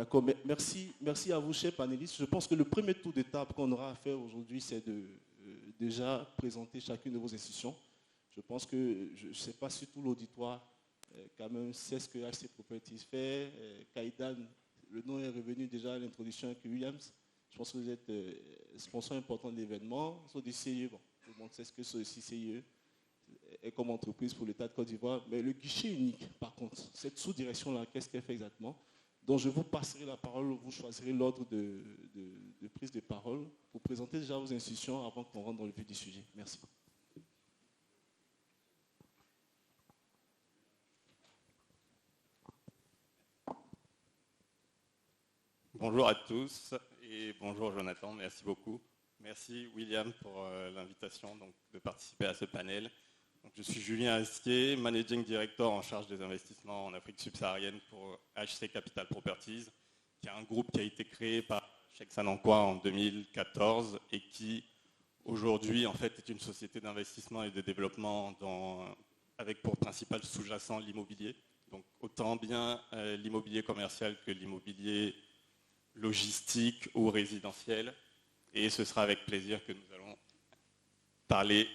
D'accord, merci à vous, chers panélistes. Je pense que le premier tour d'étape qu'on aura à faire aujourd'hui, c'est de déjà présenter chacune de vos institutions. Je pense que, je ne sais pas si tout l'auditoire quand même sait ce que HC Properties fait. Kaidan, le nom est revenu déjà à l'introduction avec Williams. Je pense que vous êtes sponsor important de l'événement. Sur des CIE, bon, tout le monde sait ce que ce CIE est comme entreprise pour l'État de Côte d'Ivoire. Mais le guichet unique, par contre, cette sous-direction-là, qu'est-ce qu'elle fait exactement? Donc je vous passerai la parole, vous choisirez l'ordre de prise de parole pour présenter déjà vos institutions avant qu'on rentre dans le vif du sujet. Merci. Bonjour à tous et bonjour Jonathan, merci beaucoup. Merci William pour l'invitation de participer à ce panel. Donc, je suis Julien Astier, Managing Director en charge des investissements en Afrique subsaharienne pour HC Capital Properties, qui est un groupe qui a été créé par Cheikh Sanankwa en 2014 et qui aujourd'hui en fait est une société d'investissement et de développement avec pour principal sous-jacent l'immobilier. Donc autant bien l'immobilier commercial que l'immobilier logistique ou résidentiel. Et ce sera avec plaisir que nous allons parler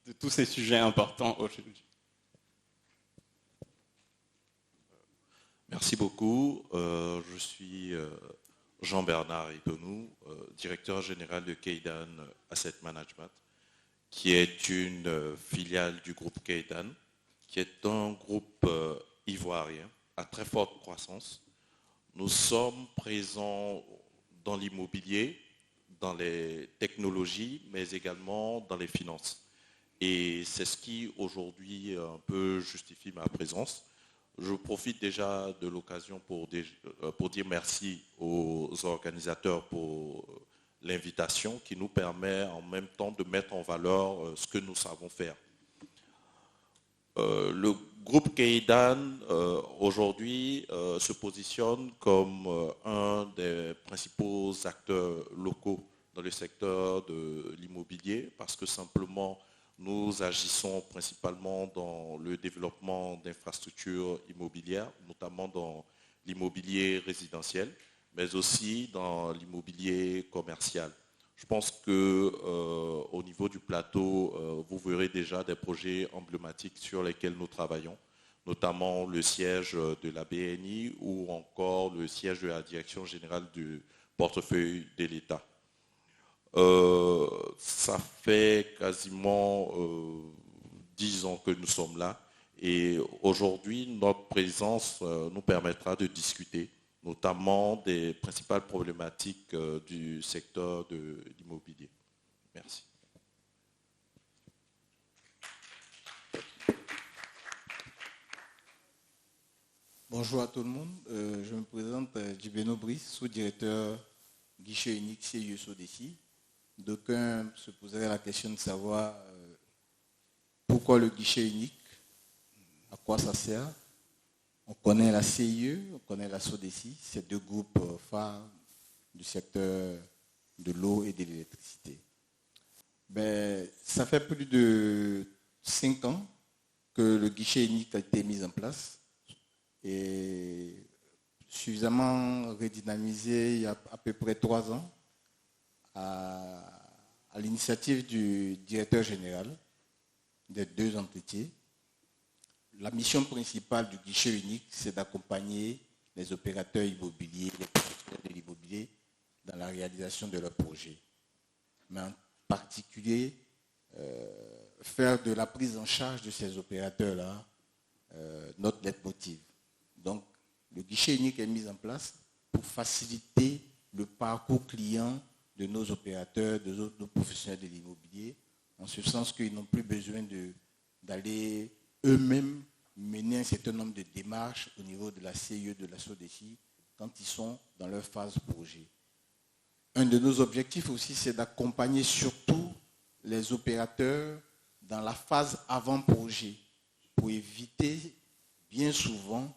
de tous ces sujets importants aujourd'hui. Merci beaucoup. Je suis Jean-Bernard Idonou, directeur général de Kaidan Asset Management, qui est une filiale du groupe Kaidan, qui est un groupe ivoirien à très forte croissance. Nous sommes présents dans l'immobilier, dans les technologies, mais également dans les finances. Et c'est ce qui aujourd'hui un peu justifie ma présence. Je profite déjà de l'occasion pour dire merci aux organisateurs pour l'invitation qui nous permet en même temps de mettre en valeur ce que nous savons faire. Le groupe Kaidan aujourd'hui se positionne comme un des principaux acteurs locaux dans le secteur de l'immobilier parce que simplement nous agissons principalement dans le développement d'infrastructures immobilières, notamment dans l'immobilier résidentiel, mais aussi dans l'immobilier commercial. Je pense qu'au niveau du plateau, vous verrez déjà des projets emblématiques sur lesquels nous travaillons, notamment le siège de la BNI ou encore le siège de la Direction générale du portefeuille de l'État. Ça fait quasiment 10 ans que nous sommes là et aujourd'hui, notre présence nous permettra de discuter notamment des principales problématiques du secteur de l'immobilier. Merci. Bonjour à tout le monde. Je me présente Djibeno Brice, sous-directeur guichet unique CIE SODECI. D'aucuns se poseraient la question de savoir pourquoi le guichet unique, à quoi ça sert. On connaît la CIE, on connaît la SODECI, ces deux groupes phares du secteur de l'eau et de l'électricité. Ça fait plus de 5 ans que le guichet unique a été mis en place et suffisamment redynamisé il y a à peu près 3 ans à l'initiative du directeur général des 2 entités. La mission principale du guichet unique, c'est d'accompagner les opérateurs immobiliers, les professionnels de l'immobilier dans la réalisation de leurs projets. Mais en particulier, faire de la prise en charge de ces opérateurs-là notre leitmotiv. Donc, le guichet unique est mis en place pour faciliter le parcours client de nos opérateurs, de nos professionnels de l'immobilier, en ce sens qu'ils n'ont plus besoin d'aller eux-mêmes mener un certain nombre de démarches au niveau de la CIE, de la SODECI, quand ils sont dans leur phase projet. Un de nos objectifs aussi, c'est d'accompagner surtout les opérateurs dans la phase avant-projet, pour éviter bien souvent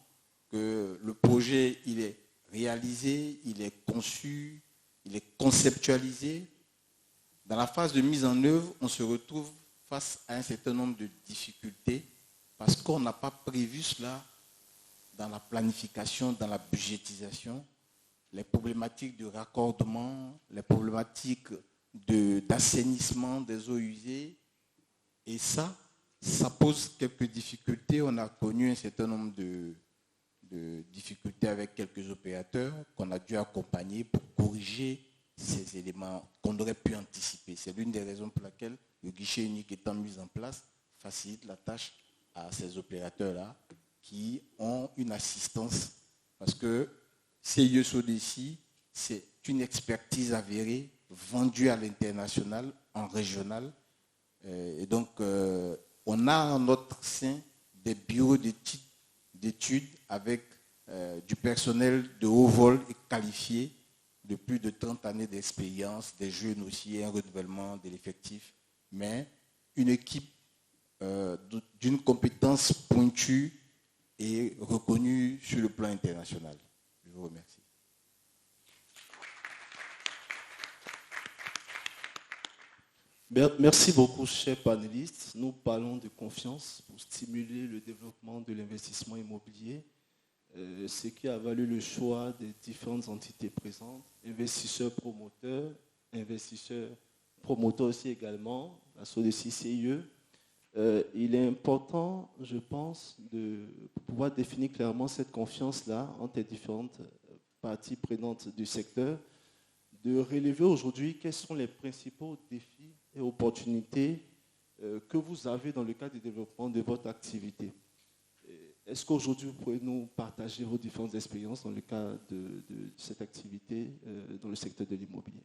que le projet il est réalisé, il est conçu, il est conceptualisé. Dans la phase de mise en œuvre, on se retrouve face à un certain nombre de difficultés parce qu'on n'a pas prévu cela dans la planification, dans la budgétisation. les problématiques de raccordement, les problématiques d'assainissement des eaux usées. Et ça pose quelques difficultés. On a connu un certain nombre de difficultés avec quelques opérateurs qu'on a dû accompagner pour corriger ces éléments qu'on aurait pu anticiper. C'est l'une des raisons pour laquelle le guichet unique étant mis en place facilite la tâche à ces opérateurs-là qui ont une assistance. Parce que CIE SODECI, c'est une expertise avérée, vendue à l'international, en régional. Et donc, on a en notre sein des bureaux d'études avec du personnel de haut vol et qualifié, de plus de 30 années d'expérience, des jeunes aussi, un renouvellement de l'effectif, mais une équipe d'une compétence pointue et reconnue sur le plan international. Je vous remercie. Merci beaucoup, chers panélistes. Nous parlons de confiance pour stimuler le développement de l'investissement immobilier, ce qui a valu le choix des différentes entités présentes, investisseurs promoteurs, investisseurs promoteurs aussi également, la SODECI CIE. Il est important, je pense, de pouvoir définir clairement cette confiance-là entre les différentes parties prenantes du secteur, de relever aujourd'hui quels sont les principaux défis et opportunités que vous avez dans le cadre du développement de votre activité. Est-ce qu'aujourd'hui, vous pouvez nous partager vos différentes expériences dans le cadre de cette activité dans le secteur de l'immobilier?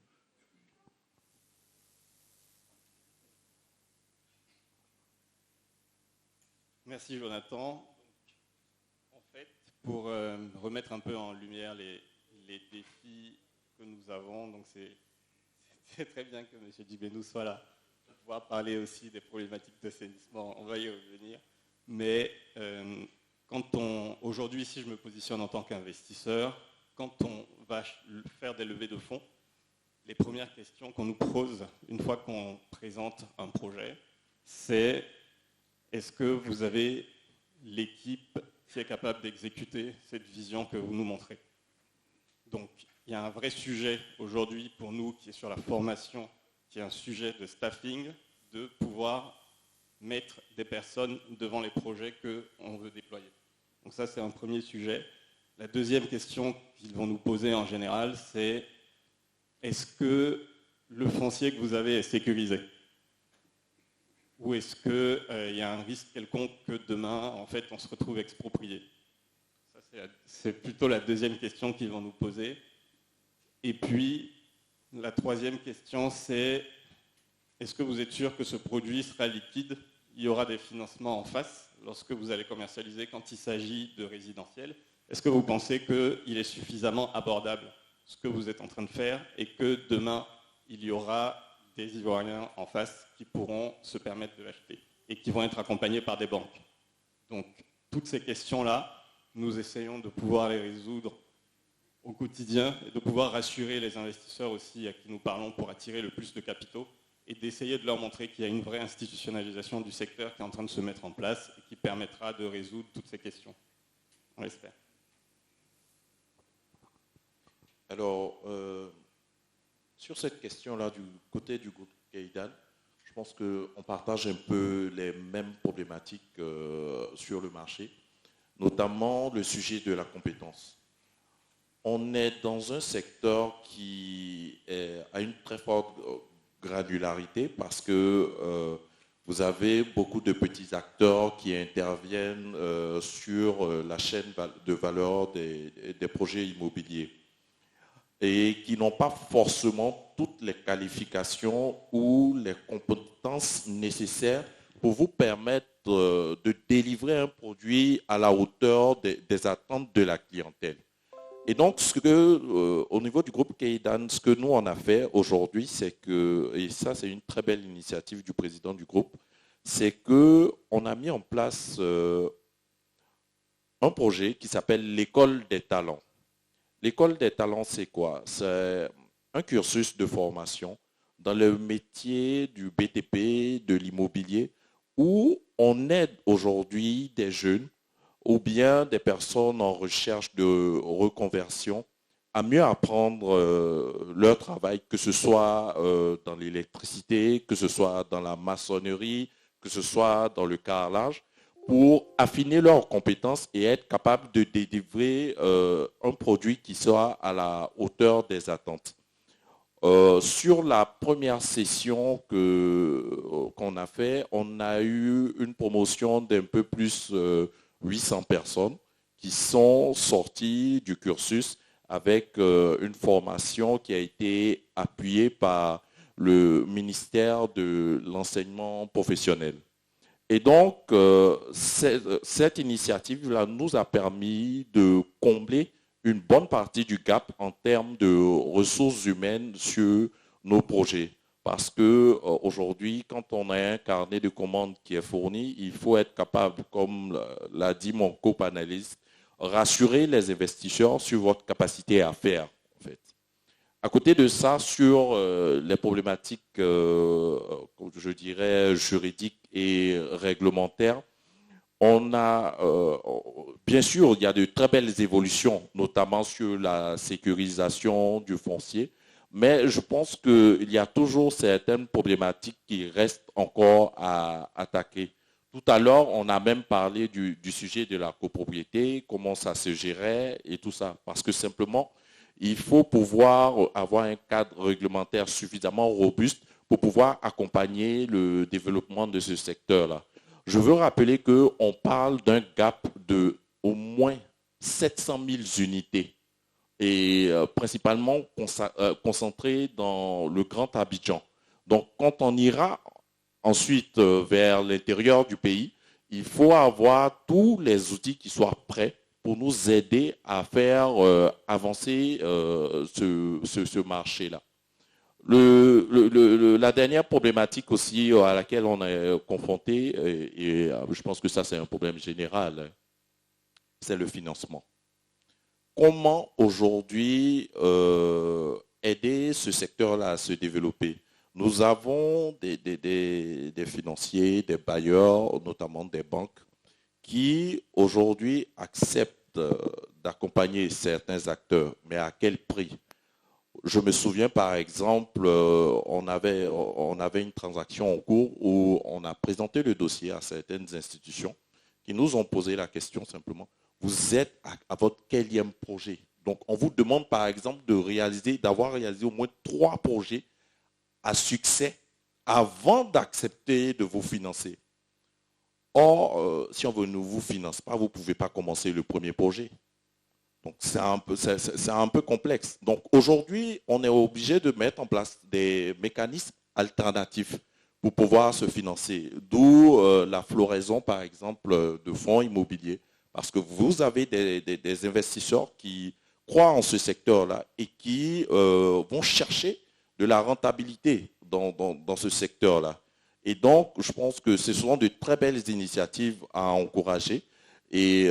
Merci Jonathan. En fait, pour remettre un peu en lumière les défis que nous avons, donc c'est très bien que M. Djibenou soit là pour pouvoir parler aussi des problématiques d'assainissement, on va y revenir. Mais aujourd'hui, si je me positionne en tant qu'investisseur, quand on va faire des levées de fonds, les premières questions qu'on nous pose une fois qu'on présente un projet, c'est: est-ce que vous avez l'équipe qui est capable d'exécuter cette vision que vous nous montrez? Donc, il y a un vrai sujet aujourd'hui pour nous qui est sur la formation, qui est un sujet de staffing, de pouvoir mettre des personnes devant les projets qu'on veut déployer. Donc ça, c'est un premier sujet. La deuxième question qu'ils vont nous poser en général, c'est: est-ce que le foncier que vous avez est sécurisé? Ou est-ce qu'il y a un risque quelconque que demain, en fait, on se retrouve exproprié? Ça, c'est plutôt la deuxième question qu'ils vont nous poser. Et puis, la troisième question, c'est: est-ce que vous êtes sûr que ce produit sera liquide? Il y aura des financements en face lorsque vous allez commercialiser quand il s'agit de résidentiel. Est-ce que vous pensez qu'il est suffisamment abordable, ce que vous êtes en train de faire, et que demain, il y aura des Ivoiriens en face qui pourront se permettre de l'acheter et qui vont être accompagnés par des banques? Donc, toutes ces questions-là, nous essayons de pouvoir les résoudre au quotidien et de pouvoir rassurer les investisseurs aussi à qui nous parlons pour attirer le plus de capitaux et d'essayer de leur montrer qu'il y a une vraie institutionnalisation du secteur qui est en train de se mettre en place et qui permettra de résoudre toutes ces questions. On l'espère. Alors, sur cette question-là du côté du groupe Keidan, je pense qu'on partage un peu les mêmes problématiques sur le marché, notamment le sujet de la compétence. On est dans un secteur qui a une très forte granularité parce que vous avez beaucoup de petits acteurs qui interviennent sur la chaîne de valeur des projets immobiliers et qui n'ont pas forcément toutes les qualifications ou les compétences nécessaires pour vous permettre de délivrer un produit à la hauteur des attentes de la clientèle. Et donc, au niveau du groupe Keidan, ce que nous on a fait aujourd'hui, c'est que, et ça c'est une très belle initiative du président du groupe, c'est qu'on a mis en place un projet qui s'appelle l'école des talents. L'école des talents, c'est quoi? C'est un cursus de formation dans le métier du BTP, de l'immobilier, où on aide aujourd'hui des jeunes ou bien des personnes en recherche de reconversion à mieux apprendre leur travail, que ce soit dans l'électricité, que ce soit dans la maçonnerie, que ce soit dans le carrelage, pour affiner leurs compétences et être capable de délivrer un produit qui soit à la hauteur des attentes. Sur la première session qu'on a fait, on a eu une promotion d'un peu plus 800 personnes qui sont sorties du cursus avec une formation qui a été appuyée par le ministère de l'enseignement professionnel. Et donc, cette initiative-là nous a permis de combler une bonne partie du gap en termes de ressources humaines sur nos projets. Parce qu'aujourd'hui, quand on a un carnet de commandes qui est fourni, il faut être capable, comme l'a dit mon copanéliste, rassurer les investisseurs sur votre capacité à faire. En fait. À côté de ça, sur les problématiques, je dirais, juridiques et réglementaires, on a, bien sûr, il y a de très belles évolutions, notamment sur la sécurisation du foncier, mais je pense qu'il y a toujours certaines problématiques qui restent encore à attaquer. Tout à l'heure, on a même parlé du sujet de la copropriété, comment ça se gérait et tout ça, parce que simplement, il faut pouvoir avoir un cadre réglementaire suffisamment robuste pour pouvoir accompagner le développement de ce secteur-là. Je veux rappeler qu'on parle d'un gap de au moins 700 000 unités et principalement concentré dans le Grand Abidjan. Donc, quand on ira ensuite vers l'intérieur du pays, il faut avoir tous les outils qui soient prêts pour nous aider à faire avancer ce marché-là. La dernière problématique aussi à laquelle on est confronté, et je pense que ça c'est un problème général, c'est le financement. Comment aujourd'hui aider ce secteur-là à se développer? Nous avons des financiers, des bailleurs, notamment des banques, qui aujourd'hui acceptent d'accompagner certains acteurs, mais à quel prix? Je me souviens par exemple, on avait une transaction en cours où on a présenté le dossier à certaines institutions qui nous ont posé la question simplement, vous êtes à votre quatrième projet? Donc on vous demande par exemple d'avoir réalisé au moins 3 projets à succès avant d'accepter de vous financer. Or, si on ne vous finance pas, vous ne pouvez pas commencer le premier projet. Donc, c'est un peu complexe. Donc, aujourd'hui, on est obligé de mettre en place des mécanismes alternatifs pour pouvoir se financer. D'où la floraison, par exemple, de fonds immobiliers. Parce que vous avez des investisseurs qui croient en ce secteur-là et qui vont chercher de la rentabilité dans ce secteur-là. Et donc, je pense que ce sont de très belles initiatives à encourager. Et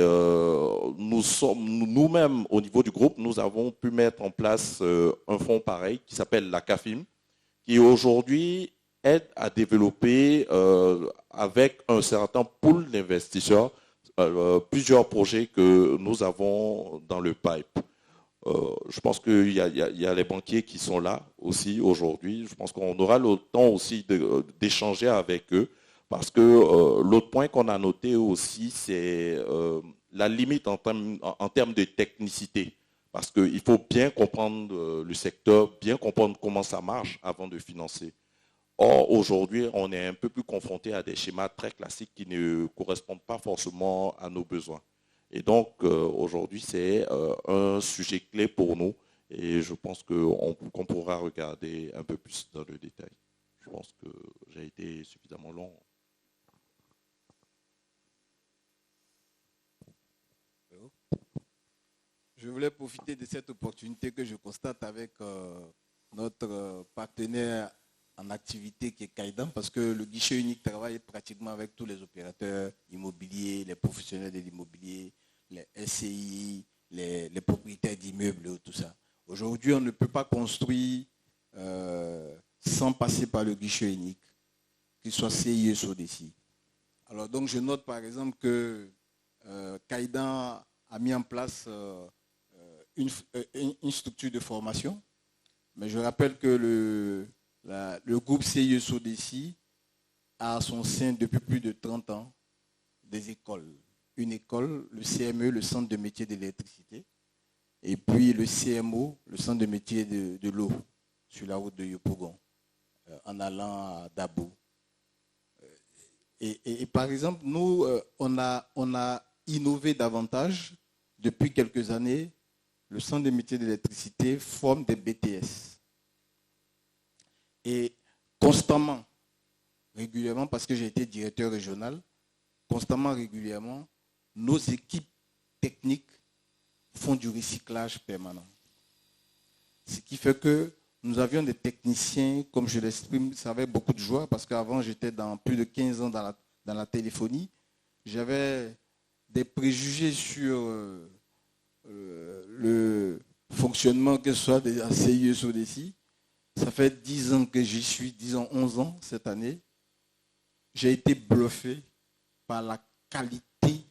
nous-mêmes, au niveau du groupe, nous avons pu mettre en place un fonds pareil qui s'appelle la CAFIM, qui aujourd'hui aide à développer avec un certain pool d'investisseurs plusieurs projets que nous avons dans le pipe. Je pense qu'il y a les banquiers qui sont là aussi aujourd'hui. Je pense qu'on aura le temps aussi d'échanger avec eux. Parce que l'autre point qu'on a noté aussi, c'est la limite en termes de technicité. Parce qu'il faut bien comprendre le secteur, bien comprendre comment ça marche avant de financer. Or, aujourd'hui, on est un peu plus confronté à des schémas très classiques qui ne correspondent pas forcément à nos besoins. Et donc, aujourd'hui, c'est un sujet clé pour nous. Et je pense qu'on pourra regarder un peu plus dans le détail. Je pense que j'ai été suffisamment long. Je voulais profiter de cette opportunité que je constate avec notre partenaire en activité qui est Kaidan, parce que le guichet unique travaille pratiquement avec tous les opérateurs immobiliers, les professionnels de l'immobilier, les SCI, les propriétaires d'immeubles, tout ça. Aujourd'hui, on ne peut pas construire sans passer par le guichet unique, qu'il soit CIE ou DCI. Alors donc je note par exemple que Kaidan a mis en place une structure de formation, mais je rappelle que le groupe CIE SODECI a à son sein depuis plus de 30 ans des écoles. Une école, le CME, le Centre de métiers de l'électricité, et puis le CMO, le Centre de métiers de l'eau, sur la route de Yopougon, en allant à Dabo. Et par exemple, nous, on a innové davantage. Depuis quelques années, le Centre de métiers de l'électricité forme des BTS. Et constamment, régulièrement, parce que j'ai été directeur régional, constamment, régulièrement, nos équipes techniques font du recyclage permanent. Ce qui fait que nous avions des techniciens, comme je l'exprime, ça avait beaucoup de joie, parce qu'avant, j'étais dans plus de 15 ans dans la téléphonie. J'avais des préjugés sur le fonctionnement, que ce soit de la CIE SODECI. Ça fait 10 ans que j'y suis, 10 ans, 11 ans cette année. J'ai été bluffé par la qualité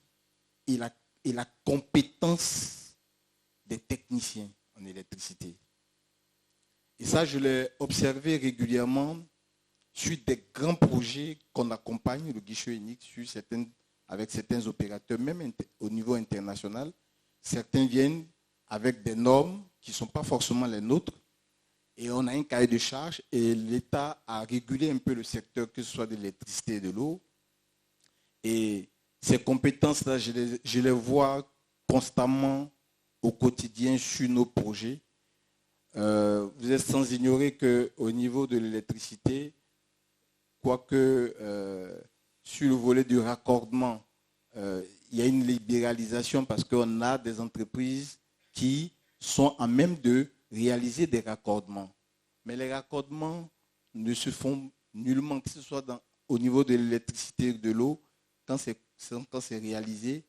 et la compétence des techniciens en électricité. Et ça, je l'ai observé régulièrement sur des grands projets qu'on accompagne, le guichet unique, avec certains opérateurs, même au niveau international. Certains viennent avec des normes qui ne sont pas forcément les nôtres. Et on a un cahier de charge et l'État a régulé un peu le secteur, que ce soit de l'électricité et de l'eau. Et ces compétences-là, je les vois constamment au quotidien sur nos projets. Vous êtes sans ignorer qu'au niveau de l'électricité, quoique sur le volet du raccordement, il y a une libéralisation parce qu'on a des entreprises qui sont à même de réaliser des raccordements. Mais les raccordements ne se font nullement, que ce soit au niveau de l'électricité et de l'eau, quand c'est réalisé,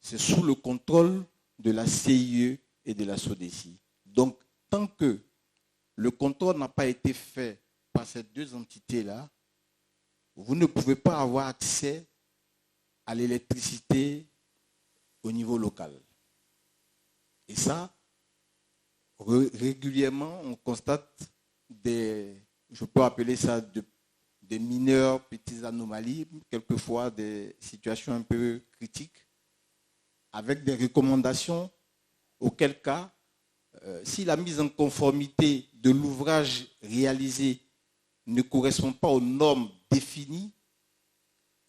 c'est sous le contrôle de la CIE et de la SODECI. Donc, tant que le contrôle n'a pas été fait par ces deux entités-là, vous ne pouvez pas avoir accès à l'électricité au niveau local. Et ça, régulièrement, on constate je peux appeler ça des mineurs petites anomalies, quelquefois des situations un peu critiques, avec des recommandations, auquel cas, si la mise en conformité de l'ouvrage réalisé ne correspond pas aux normes définies,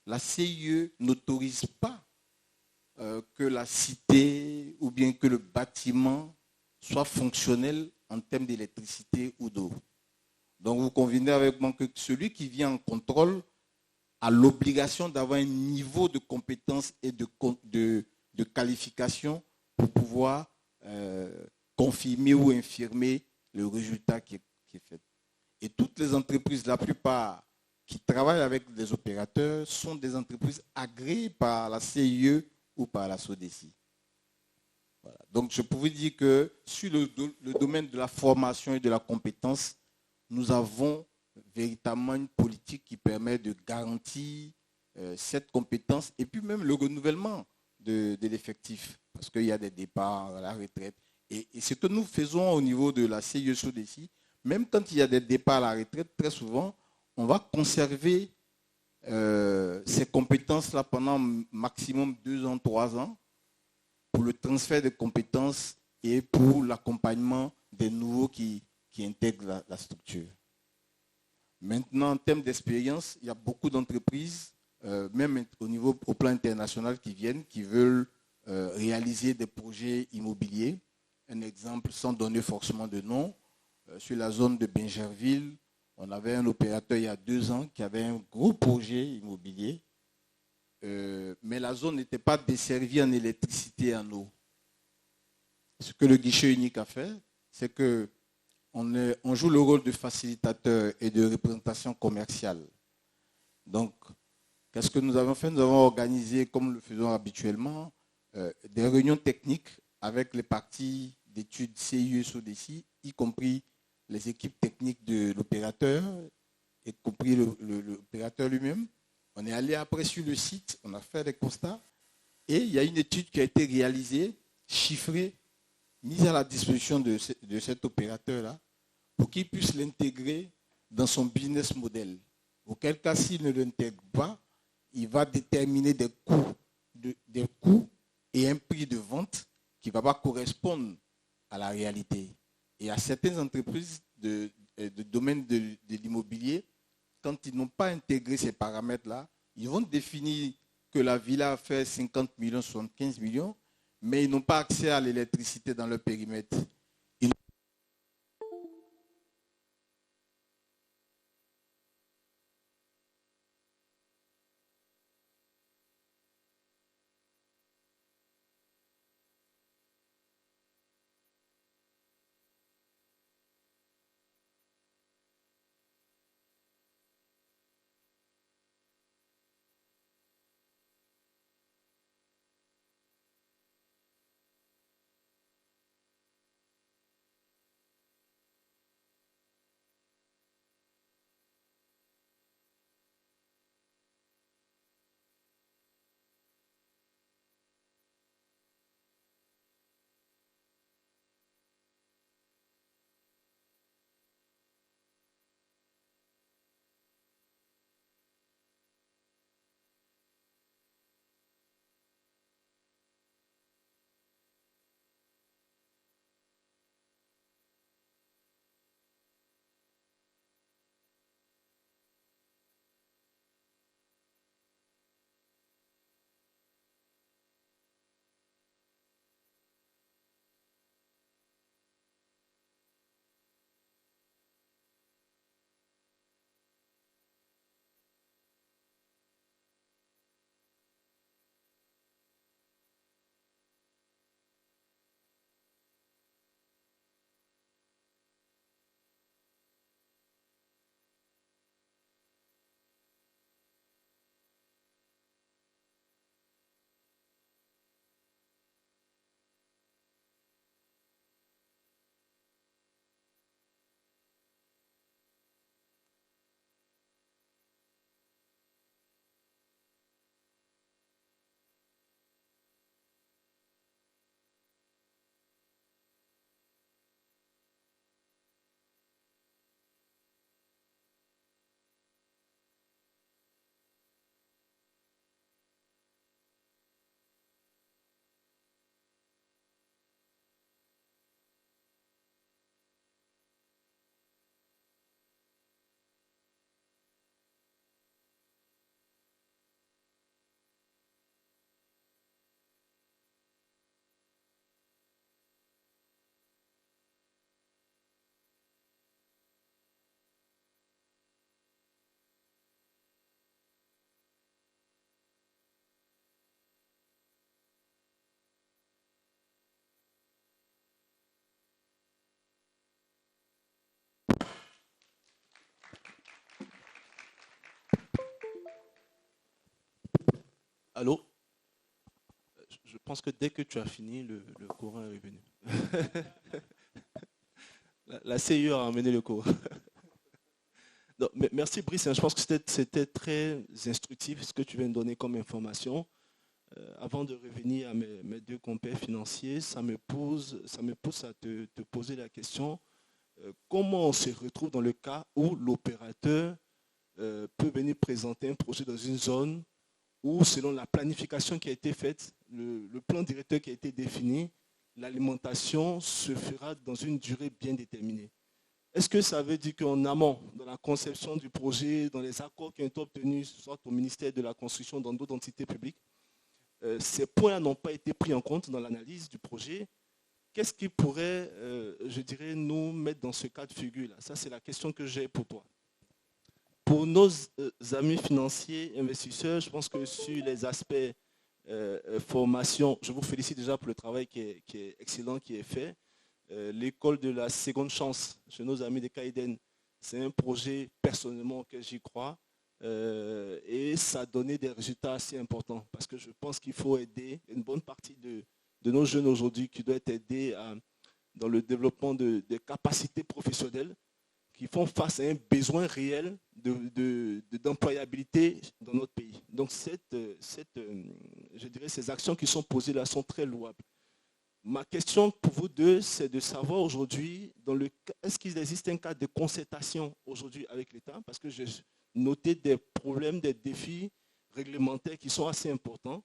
la CIE n'autorise pas que la cité ou bien que le bâtiment soit fonctionnel en termes d'électricité ou d'eau. Donc vous convenez avec moi que celui qui vient en contrôle a l'obligation d'avoir un niveau de compétence et de qualification pour pouvoir confirmer ou infirmer le résultat qui est fait. Et toutes les entreprises, la plupart qui travaillent avec des opérateurs, sont des entreprises agréées par la CIE ou par la SODECI. Voilà. Donc je peux vous dire que sur le domaine de la formation et de la compétence, nous avons véritablement une politique qui permet de garantir cette compétence et puis même le renouvellement de l'effectif, parce qu'il y a des départs à la retraite. Et ce que nous faisons au niveau de la CIE SODECI, même quand il y a des départs à la retraite, très souvent, on va conserver ces compétences-là pendant maximum 2 ans, 3 ans, pour le transfert de compétences et pour l'accompagnement des nouveaux qui intègrent la structure. Maintenant, en termes d'expérience, il y a beaucoup d'entreprises, même au plan international, qui veulent réaliser des projets immobiliers. Un exemple, sans donner forcément de nom, sur la zone de Bingerville, on avait un opérateur il y a 2 ans qui avait un gros projet immobilier, mais la zone n'était pas desservie en électricité et en eau. Ce que le guichet unique a fait, c'est qu'on joue le rôle de facilitateur et de représentation commerciale. Donc, qu'est-ce que nous avons fait? Nous avons organisé, comme nous le faisons habituellement, des réunions techniques avec les parties d'études CIE SODECI, y compris les équipes techniques de l'opérateur, y compris l'opérateur lui-même. On est allé après sur le site, on a fait des constats, et il y a une étude qui a été réalisée, chiffrée, mis à la disposition de cet opérateur-là pour qu'il puisse l'intégrer dans son business model. Auquel cas, s'il ne l'intègre pas, il va déterminer des coûts et un prix de vente qui ne va pas correspondre à la réalité. Et à certaines entreprises de domaine de l'immobilier, quand ils n'ont pas intégré ces paramètres-là, ils vont définir que la villa fait 50 millions, 75 millions, mais ils n'ont pas accès à l'électricité dans leur périmètre. Allô? Je pense que dès que tu as fini, le courant est revenu. La CIE a amené le courant. Donc, merci Brice, je pense que c'était très instructif ce que tu viens de donner comme information. Avant de revenir à mes deux compères financiers, ça me pousse à te poser la question, comment on se retrouve dans le cas où l'opérateur peut venir présenter un projet dans une zone où, selon la planification qui a été faite, le plan directeur qui a été défini, l'alimentation se fera dans une durée bien déterminée. Est-ce que ça veut dire qu'en amont, dans la conception du projet, dans les accords qui ont été obtenus, soit au ministère de la Construction, dans d'autres entités publiques, ces points n'ont pas été pris en compte dans l'analyse du projet? Qu'est-ce qui pourrait, je dirais, nous mettre dans ce cas de figure-là? Ça, c'est la question que j'ai pour toi. Pour nos amis financiers, investisseurs, je pense que sur les aspects formation, je vous félicite déjà pour le travail qui est excellent, qui est fait. L'école de la seconde chance chez nos amis de Kayden, c'est un projet personnellement auquel j'y crois et ça a donné des résultats assez importants parce que je pense qu'il faut aider une bonne partie de nos jeunes aujourd'hui qui doivent être aidés dans le développement de capacités professionnelles qui font face à un besoin réel d'employabilité dans notre pays. Donc je dirais ces actions qui sont posées là sont très louables. Ma question pour vous deux, c'est de savoir aujourd'hui, est-ce qu'il existe un cadre de concertation aujourd'hui avec l'État? Parce que j'ai noté des problèmes, des défis réglementaires qui sont assez importants.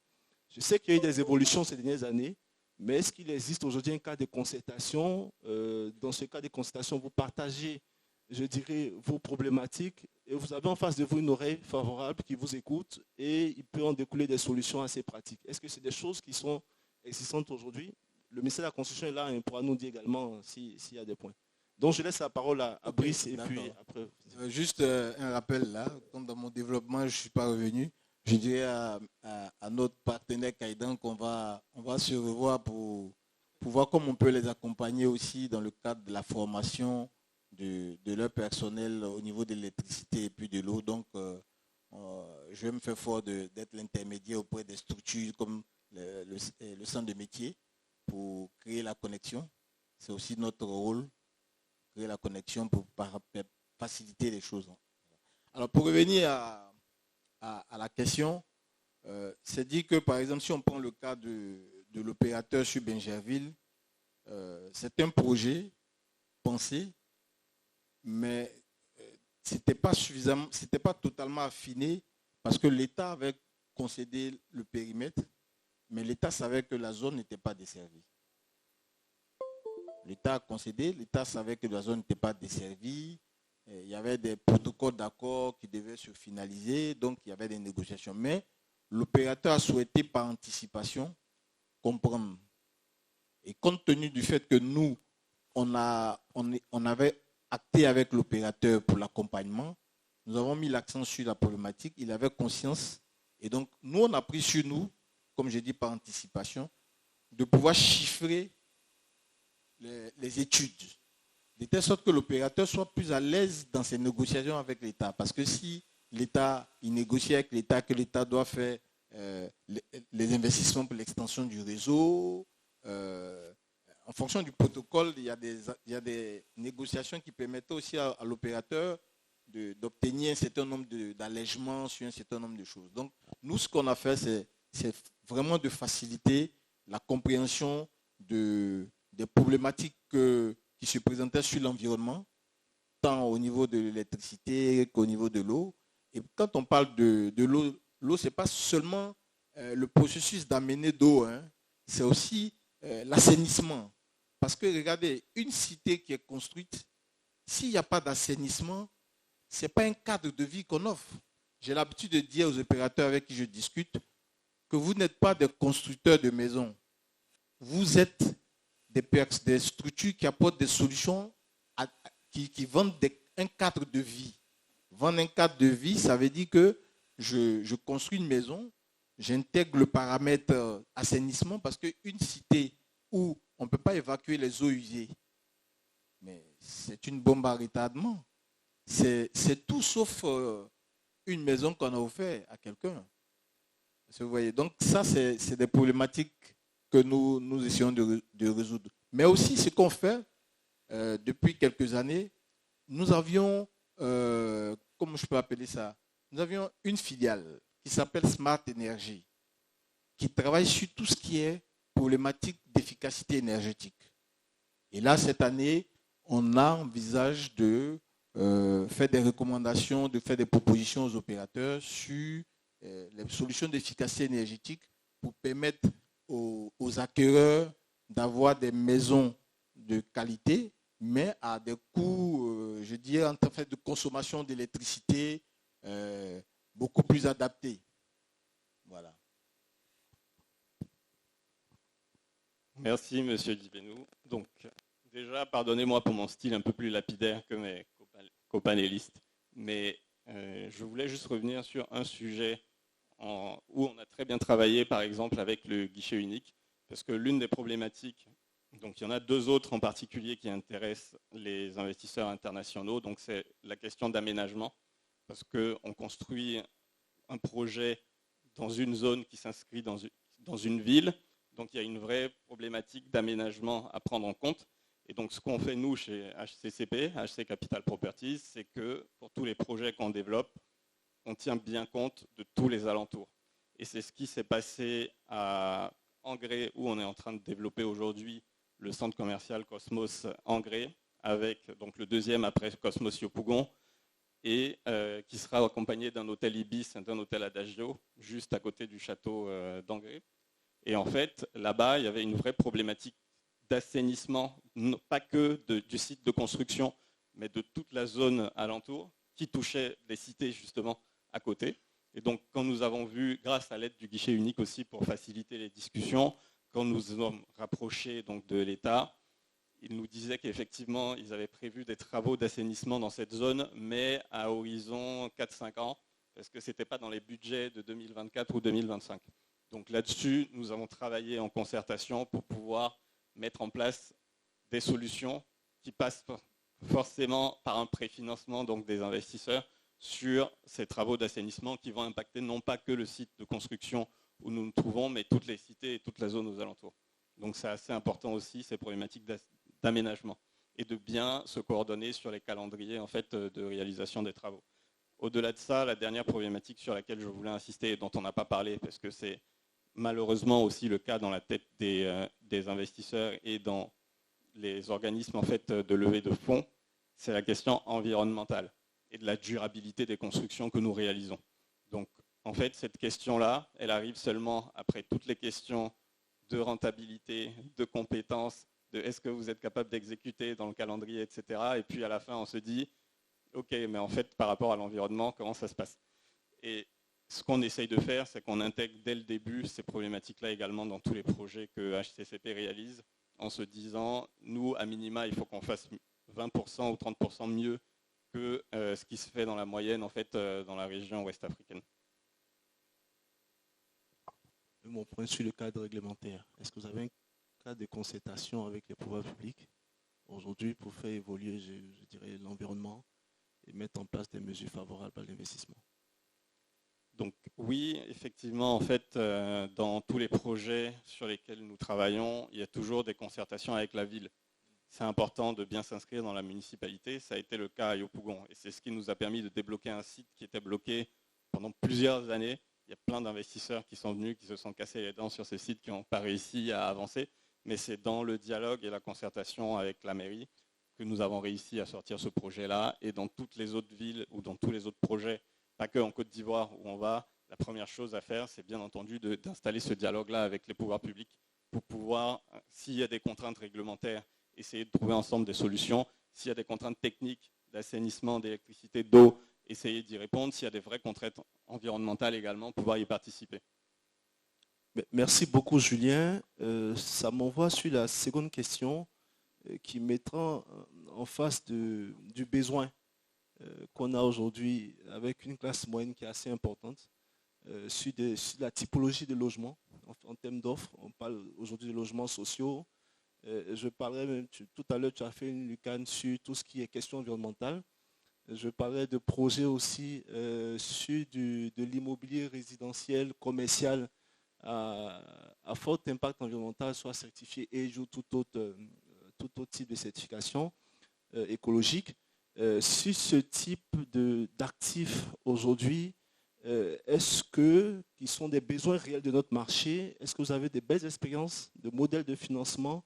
Je sais qu'il y a eu des évolutions ces dernières années, mais est-ce qu'il existe aujourd'hui un cadre de concertation? Dans ce cadre de concertation, vous partagez, je dirais, vos problématiques et vous avez en face de vous une oreille favorable qui vous écoute et il peut en découler des solutions assez pratiques. Est-ce que c'est des choses qui sont existantes aujourd'hui? Le ministère de la Constitution est là et pourra nous dire également s'il y a des points. Donc je laisse la parole à Brice et puis après. Juste un rappel là, comme dans mon développement, je ne suis pas revenu. Je dirais à notre partenaire Kaidan qu'on on va se revoir pour voir comment on peut les accompagner aussi dans le cadre de la formation de leur personnel au niveau de l'électricité et puis de l'eau. Donc, je vais me faire fort d'être l'intermédiaire auprès des structures comme le centre de métier pour créer la connexion. C'est aussi notre rôle, créer la connexion pour faciliter les choses. Alors, pour revenir à la question, c'est dit que, par exemple, si on prend le cas de l'opérateur sur Bingerville, c'est un projet pensé, mais c'était pas suffisamment, c'était pas totalement affiné parce que l'État avait concédé le périmètre, mais l'État savait que la zone n'était pas desservie. L'État a concédé, l'État savait que la zone n'était pas desservie. Il y avait des protocoles d'accord qui devaient se finaliser, donc il y avait des négociations. Mais l'opérateur a souhaité par anticipation comprendre. Et compte tenu du fait que nous, on avait acté avec l'opérateur pour l'accompagnement, nous avons mis l'accent sur la problématique, il avait conscience. Et donc, nous, on a pris sur nous, comme j'ai dit par anticipation, de pouvoir chiffrer les études, de telle sorte que l'opérateur soit plus à l'aise dans ses négociations avec l'État. Parce que si l'État, il négocie avec l'État, que l'État doit faire les investissements pour l'extension du réseau, en fonction du protocole, il y a des négociations qui permettent aussi à l'opérateur d'obtenir un certain nombre d'allègements sur un certain nombre de choses. Donc, nous, ce qu'on a fait, c'est vraiment de faciliter la compréhension des problématiques qui se présentaient sur l'environnement, tant au niveau de l'électricité qu'au niveau de l'eau. Et quand on parle de l'eau, ce n'est pas seulement le processus d'amener d'eau, hein, c'est aussi l'assainissement. Parce que regardez, une cité qui est construite, s'il n'y a pas d'assainissement, ce n'est pas un cadre de vie qu'on offre. J'ai l'habitude de dire aux opérateurs avec qui je discute que vous n'êtes pas des constructeurs de maisons. Vous êtes des structures qui apportent des solutions, qui vendent un cadre de vie. Vendre un cadre de vie, ça veut dire que je construis une maison, j'intègre le paramètre assainissement parce qu'une cité où on ne peut pas évacuer les eaux usées, mais c'est une bombe à retardement. C'est tout sauf une maison qu'on a offerte à quelqu'un. Vous voyez, donc ça, c'est des problématiques que nous essayons de résoudre. Mais aussi, ce qu'on fait depuis quelques années, nous avions, comment je peux appeler ça, nous avions une filiale qui s'appelle Smart Energy, qui travaille sur tout ce qui est problématique d'efficacité énergétique. Et là, cette année, on envisage de faire des recommandations, de faire des propositions aux opérateurs sur les solutions d'efficacité énergétique pour permettre aux acquéreurs d'avoir des maisons de qualité, mais à des coûts, je dirais, en fait, de consommation d'électricité beaucoup plus adaptés. Voilà. Merci, Monsieur Dibenou. Donc, déjà, pardonnez-moi pour mon style un peu plus lapidaire que mes copanélistes, mais je voulais juste revenir sur un sujet où on a très bien travaillé, par exemple, avec le guichet unique, parce que l'une des problématiques, donc il y en a deux autres en particulier qui intéressent les investisseurs internationaux, donc c'est la question d'aménagement, parce qu'on construit un projet dans une zone qui s'inscrit dans une ville, donc il y a une vraie problématique d'aménagement à prendre en compte. Et donc ce qu'on fait nous chez HCCP, HC Capital Properties, c'est que pour tous les projets qu'on développe, on tient bien compte de tous les alentours. Et c'est ce qui s'est passé en Angré, où on est en train de développer aujourd'hui le centre commercial Cosmos Angré, avec donc le deuxième après Cosmos Yopougon, et qui sera accompagné d'un hôtel Ibis et d'un hôtel Adagio, juste à côté du château d'Angré. Et en fait, là-bas, il y avait une vraie problématique d'assainissement, pas que du site de construction, mais de toute la zone alentour, qui touchait les cités justement à côté. Et donc, quand nous avons vu, grâce à l'aide du guichet unique aussi pour faciliter les discussions, quand nous nous sommes rapprochés donc, de l'État, ils nous disaient qu'effectivement, ils avaient prévu des travaux d'assainissement dans cette zone, mais à horizon 4-5 ans, parce que ce n'était pas dans les budgets de 2024 ou 2025. Donc là-dessus, nous avons travaillé en concertation pour pouvoir mettre en place des solutions qui passent forcément par un préfinancement donc des investisseurs sur ces travaux d'assainissement qui vont impacter non pas que le site de construction où nous nous trouvons, mais toutes les cités et toute la zone aux alentours. Donc c'est assez important aussi, ces problématiques d'aménagement et de bien se coordonner sur les calendriers en fait, de réalisation des travaux. Au-delà de ça, la dernière problématique sur laquelle je voulais insister et dont on n'a pas parlé, parce que c'est malheureusement aussi le cas dans la tête des investisseurs et dans les organismes en fait, de levée de fonds, c'est la question environnementale et de la durabilité des constructions que nous réalisons. Donc en fait, cette question-là, elle arrive seulement après toutes les questions de rentabilité, de compétences, de est-ce que vous êtes capable d'exécuter dans le calendrier, etc. Et puis à la fin, on se dit, ok, mais en fait, par rapport à l'environnement, comment ça se passe? Et ce qu'on essaye de faire, c'est qu'on intègre dès le début ces problématiques-là également dans tous les projets que HCCP réalise, en se disant, nous, à minima, il faut qu'on fasse 20% ou 30% mieux que ce qui se fait dans la moyenne, en fait, dans la région ouest africaine. Mon point sur le cadre réglementaire. Est-ce que vous avez un cadre de concertation avec les pouvoirs publics aujourd'hui pour faire évoluer, je dirais, l'environnement et mettre en place des mesures favorables à l'investissement? Donc oui, effectivement, en fait, dans tous les projets sur lesquels nous travaillons, il y a toujours des concertations avec la ville. C'est important de bien s'inscrire dans la municipalité. Ça a été le cas à Yopougon. Et c'est ce qui nous a permis de débloquer un site qui était bloqué pendant plusieurs années. Il y a plein d'investisseurs qui sont venus, qui se sont cassés les dents sur ces sites, qui n'ont pas réussi à avancer. Mais c'est dans le dialogue et la concertation avec la mairie que nous avons réussi à sortir ce projet-là. Et dans toutes les autres villes ou dans tous les autres projets, pas que en Côte d'Ivoire où on va, la première chose à faire, c'est bien entendu d'installer ce dialogue-là avec les pouvoirs publics pour pouvoir, s'il y a des contraintes réglementaires, essayer de trouver ensemble des solutions. S'il y a des contraintes techniques d'assainissement, d'électricité, d'eau, essayer d'y répondre. S'il y a des vraies contraintes environnementales également, pouvoir y participer. Merci beaucoup, Julien. Ça m'envoie sur la seconde question qui mettra en face du besoin qu'on a aujourd'hui avec une classe moyenne qui est assez importante sur la typologie de logement en termes d'offres. On parle aujourd'hui de logements sociaux. Je parlerai même, tout à l'heure tu as fait une lucane sur tout ce qui est question environnementale. Je parlerai de projets aussi sur de l'immobilier résidentiel, commercial à fort impact environnemental, soit certifié EDGE ou tout autre type de certification écologique. Sur ce type d'actifs aujourd'hui, est-ce qui sont des besoins réels de notre marché? Est-ce que vous avez des belles expériences de modèles de financement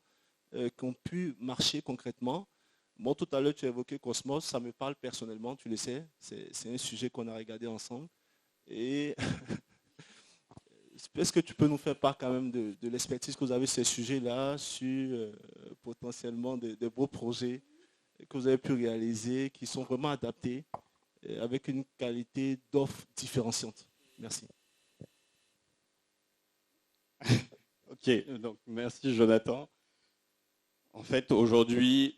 qui ont pu marcher concrètement? Bon, tout à l'heure, tu as évoqué Cosmos, ça me parle personnellement, tu le sais, c'est un sujet qu'on a regardé ensemble. Et est-ce que tu peux nous faire part quand même de l'expertise que vous avez sur ces sujets-là, sur potentiellement des beaux projets que vous avez pu réaliser, qui sont vraiment adaptés, avec une qualité d'offre différenciante? Merci. Ok, donc merci Jonathan. En fait, aujourd'hui,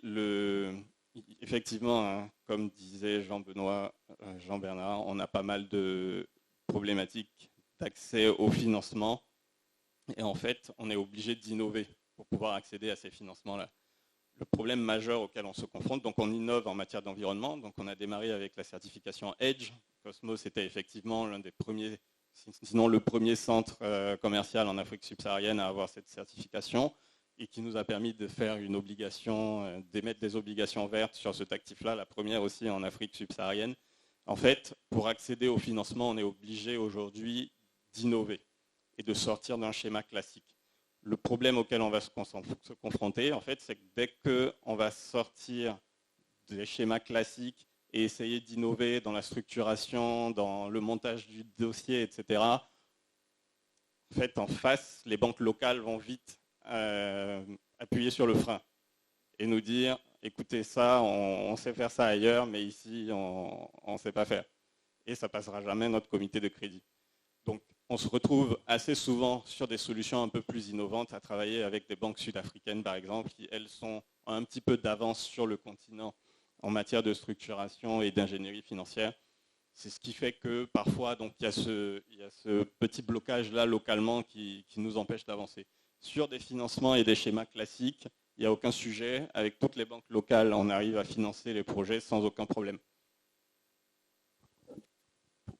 effectivement, hein, comme disait Jean-Bernard, on a pas mal de problématiques d'accès au financement. Et en fait, on est obligé d'innover pour pouvoir accéder à ces financements-là. Le problème majeur auquel on se confronte, donc on innove en matière d'environnement. Donc on a démarré avec la certification EDGE. Cosmos était effectivement l'un des premiers, sinon le premier centre commercial en Afrique subsaharienne à avoir cette certification, et qui nous a permis de faire une obligation, d'émettre des obligations vertes sur cet actif-là, la première aussi en Afrique subsaharienne. En fait, pour accéder au financement, on est obligé aujourd'hui d'innover et de sortir d'un schéma classique. Le problème auquel on va se confronter, en fait, c'est que dès qu'on va sortir des schémas classiques et essayer d'innover dans la structuration, dans le montage du dossier, etc., en fait, en face, les banques locales vont vite appuyer sur le frein et nous dire, écoutez, ça, on sait faire ça ailleurs, mais ici, on ne sait pas faire. Et ça ne passera jamais notre comité de crédit. Donc, on se retrouve assez souvent sur des solutions un peu plus innovantes à travailler avec des banques sud-africaines, par exemple, qui, elles, ont un petit peu d'avance sur le continent en matière de structuration et d'ingénierie financière. C'est ce qui fait que parfois, donc, il y a ce petit blocage-là localement qui nous empêche d'avancer. Sur des financements et des schémas classiques, il n'y a aucun sujet. Avec toutes les banques locales, on arrive à financer les projets sans aucun problème.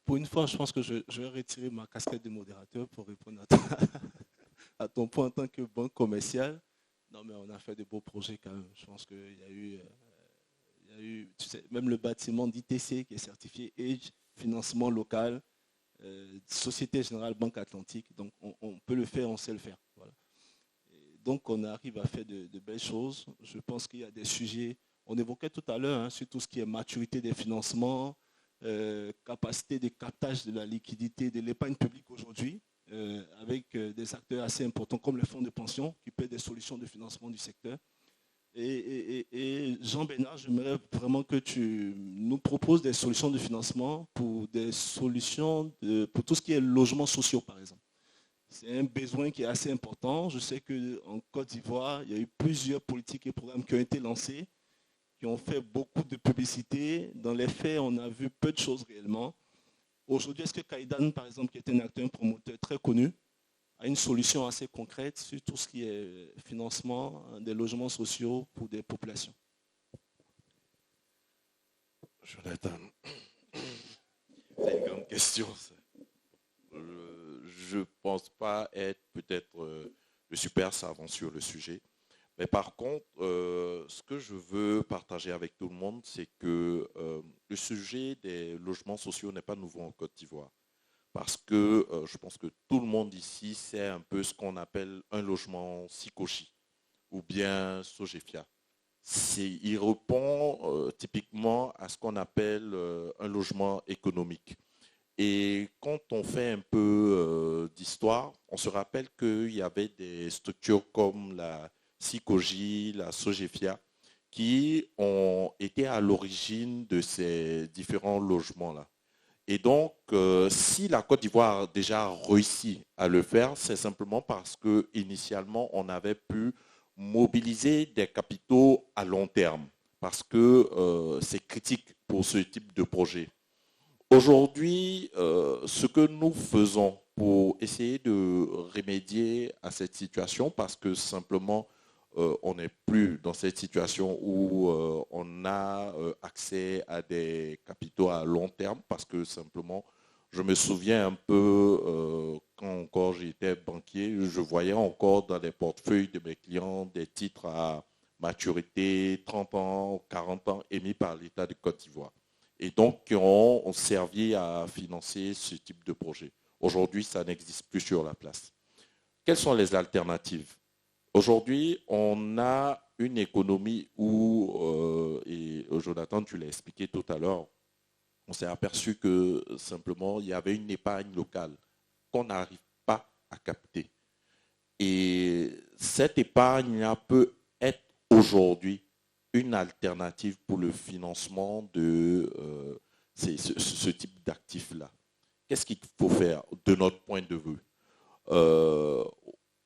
Pour une fois, je pense que je vais retirer ma casquette de modérateur pour répondre à ton point en tant que banque commerciale. Non, mais on a fait de beaux projets quand même. Je pense qu'il y a eu, tu sais, même le bâtiment d'ITC qui est certifié EDGE, financement local, Société Générale Banque Atlantique. Donc, on peut le faire, on sait le faire. Voilà. Donc, on arrive à faire de belles choses. Je pense qu'il y a des sujets, on évoquait tout à l'heure, sur tout ce qui est maturité des financements, capacité de captage de la liquidité, de l'épargne publique aujourd'hui, avec des acteurs assez importants comme les fonds de pension qui paient des solutions de financement du secteur. Et Jean-Bernard, j'aimerais vraiment que tu nous proposes des solutions de financement pour des solutions pour tout ce qui est logements sociaux, par exemple. C'est un besoin qui est assez important. Je sais qu'en Côte d'Ivoire, il y a eu plusieurs politiques et programmes qui ont été lancés, qui ont fait beaucoup de publicité. Dans les faits, on a vu peu de choses réellement. Aujourd'hui, est-ce que Kaidan, par exemple, qui est un acteur, un promoteur très connu, a une solution assez concrète sur tout ce qui est financement des logements sociaux pour des populations? Jonathan, c'est une grande question. Je ne pense pas être peut-être le super savant sur le sujet. Mais par contre, ce que je veux partager avec tout le monde, c'est que le sujet des logements sociaux n'est pas nouveau en Côte d'Ivoire. Parce que je pense que tout le monde ici sait un peu ce qu'on appelle un logement Sikoshi ou bien Sogefia. Il répond typiquement à ce qu'on appelle un logement économique. Et quand on fait un peu d'histoire, on se rappelle qu'il y avait des structures comme la Sikoji, la Sogefia, qui ont été à l'origine de ces différents logements-là. Et donc, si la Côte d'Ivoire a déjà réussi à le faire, c'est simplement parce qu'initialement, on avait pu mobiliser des capitaux à long terme, parce que c'est critique pour ce type de projet. Aujourd'hui, ce que nous faisons pour essayer de remédier à cette situation, parce que simplement, on n'est plus dans cette situation où on a accès à des capitaux à long terme, parce que simplement, je me souviens un peu, quand encore j'étais banquier, je voyais encore dans les portefeuilles de mes clients des titres à maturité 30 ans, 40 ans émis par l'État de Côte d'Ivoire. Et donc, qui ont servi à financer ce type de projet. Aujourd'hui, ça n'existe plus sur la place. Quelles sont les alternatives? Aujourd'hui, on a une économie où, et Jonathan, tu l'as expliqué tout à l'heure, on s'est aperçu que simplement, il y avait une épargne locale qu'on n'arrive pas à capter. Et cette épargne peut être aujourd'hui une alternative pour le financement de ce type d'actifs-là. Qu'est-ce qu'il faut faire de notre point de vue?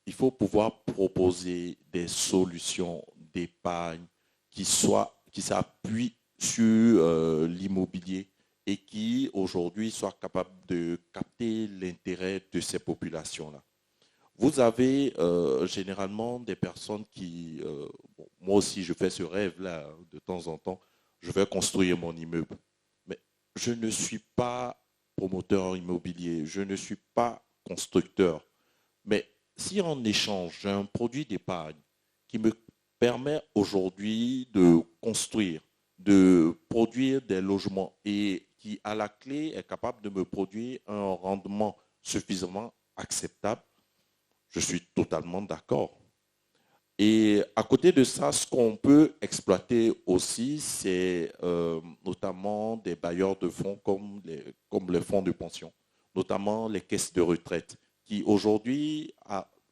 Il faut pouvoir proposer des solutions d'épargne qui s'appuient sur l'immobilier et qui aujourd'hui soient capables de capter l'intérêt de ces populations-là. Vous avez généralement des personnes qui, moi aussi je fais ce rêve-là de temps en temps, je vais construire mon immeuble. Mais je ne suis pas promoteur immobilier, je ne suis pas constructeur. Mais si en échange, j'ai un produit d'épargne qui me permet aujourd'hui de construire, de produire des logements et qui à la clé est capable de me produire un rendement suffisamment acceptable, Je suis totalement d'accord. Et à côté de ça, ce qu'on peut exploiter aussi, c'est notamment des bailleurs de fonds comme les fonds de pension, notamment les caisses de retraite, qui aujourd'hui,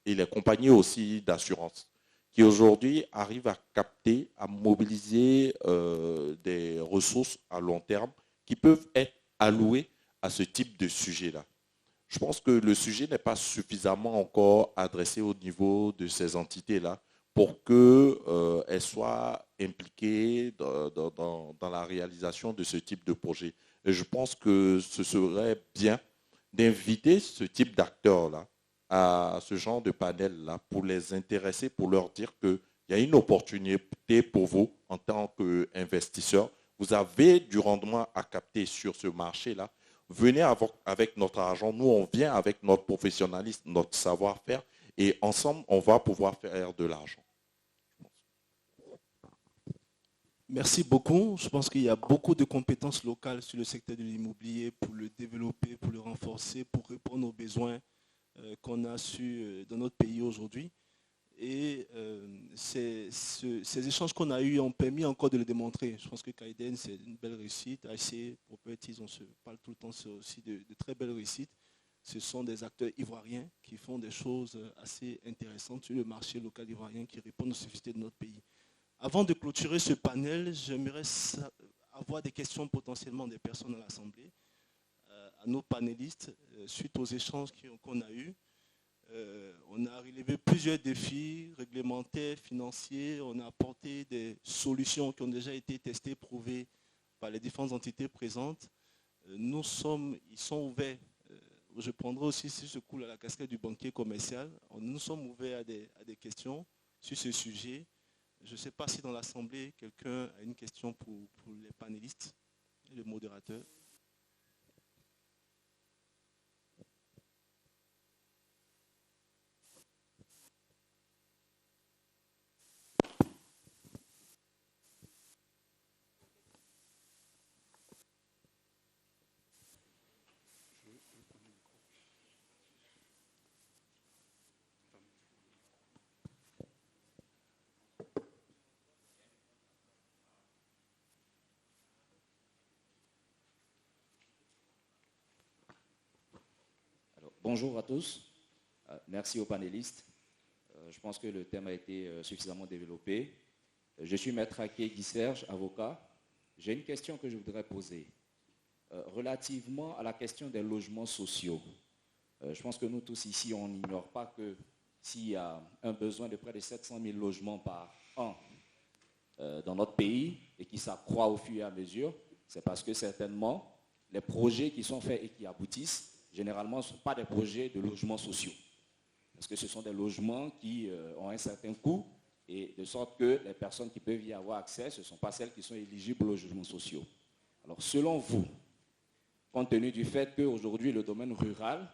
et les compagnies aussi d'assurance, qui aujourd'hui arrivent à capter, à mobiliser des ressources à long terme qui peuvent être allouées à ce type de sujet-là. Je pense que le sujet n'est pas suffisamment encore adressé au niveau de ces entités-là pour qu'elles soient impliquées dans la réalisation de ce type de projet. Et je pense que ce serait bien d'inviter ce type d'acteurs-là à ce genre de panel-là pour les intéresser, pour leur dire qu'il y a une opportunité pour vous en tant qu'investisseurs. Vous avez du rendement à capter sur ce marché-là. Venez avec notre argent. Nous, on vient avec notre professionnalisme, notre savoir-faire, et ensemble, on va pouvoir faire de l'argent. Merci beaucoup. Je pense qu'il y a beaucoup de compétences locales sur le secteur de l'immobilier pour le développer, pour le renforcer, pour répondre aux besoins qu'on a dans notre pays aujourd'hui. Et ces échanges qu'on a eus ont permis encore de le démontrer. Je pense que Kayden, c'est une belle réussite. AC Properties, on se parle tout le temps, c'est aussi de très belles réussites. Ce sont des acteurs ivoiriens qui font des choses assez intéressantes sur le marché local ivoirien qui répondent aux nécessités de notre pays. Avant de clôturer ce panel, j'aimerais avoir des questions potentiellement des personnes à l'Assemblée, à nos panélistes, suite aux échanges qu'on a eus. On a relevé plusieurs défis réglementaires, financiers. On a apporté des solutions qui ont déjà été testées, prouvées par les différentes entités présentes. Ils sont ouverts. Je prendrai aussi, si je coule à la casquette du banquier commercial, nous sommes ouverts à des questions sur ce sujet. Je ne sais pas si dans l'Assemblée, quelqu'un a une question pour les panélistes et le modérateur. Bonjour à tous, merci aux panélistes. Je pense que le thème a été suffisamment développé. Je suis maître Aké Guy Serge, avocat. J'ai une question que je voudrais poser. Relativement à la question des logements sociaux, je pense que nous tous ici, on n'ignore pas que s'il y a un besoin de près de 700 000 logements par an dans notre pays et qui s'accroît au fur et à mesure, c'est parce que certainement les projets qui sont faits et qui aboutissent généralement, ce ne sont pas des projets de logements sociaux. Parce que ce sont des logements qui ont un certain coût et de sorte que les personnes qui peuvent y avoir accès, ce ne sont pas celles qui sont éligibles aux logements sociaux. Alors, selon vous, compte tenu du fait qu'aujourd'hui, le domaine rural,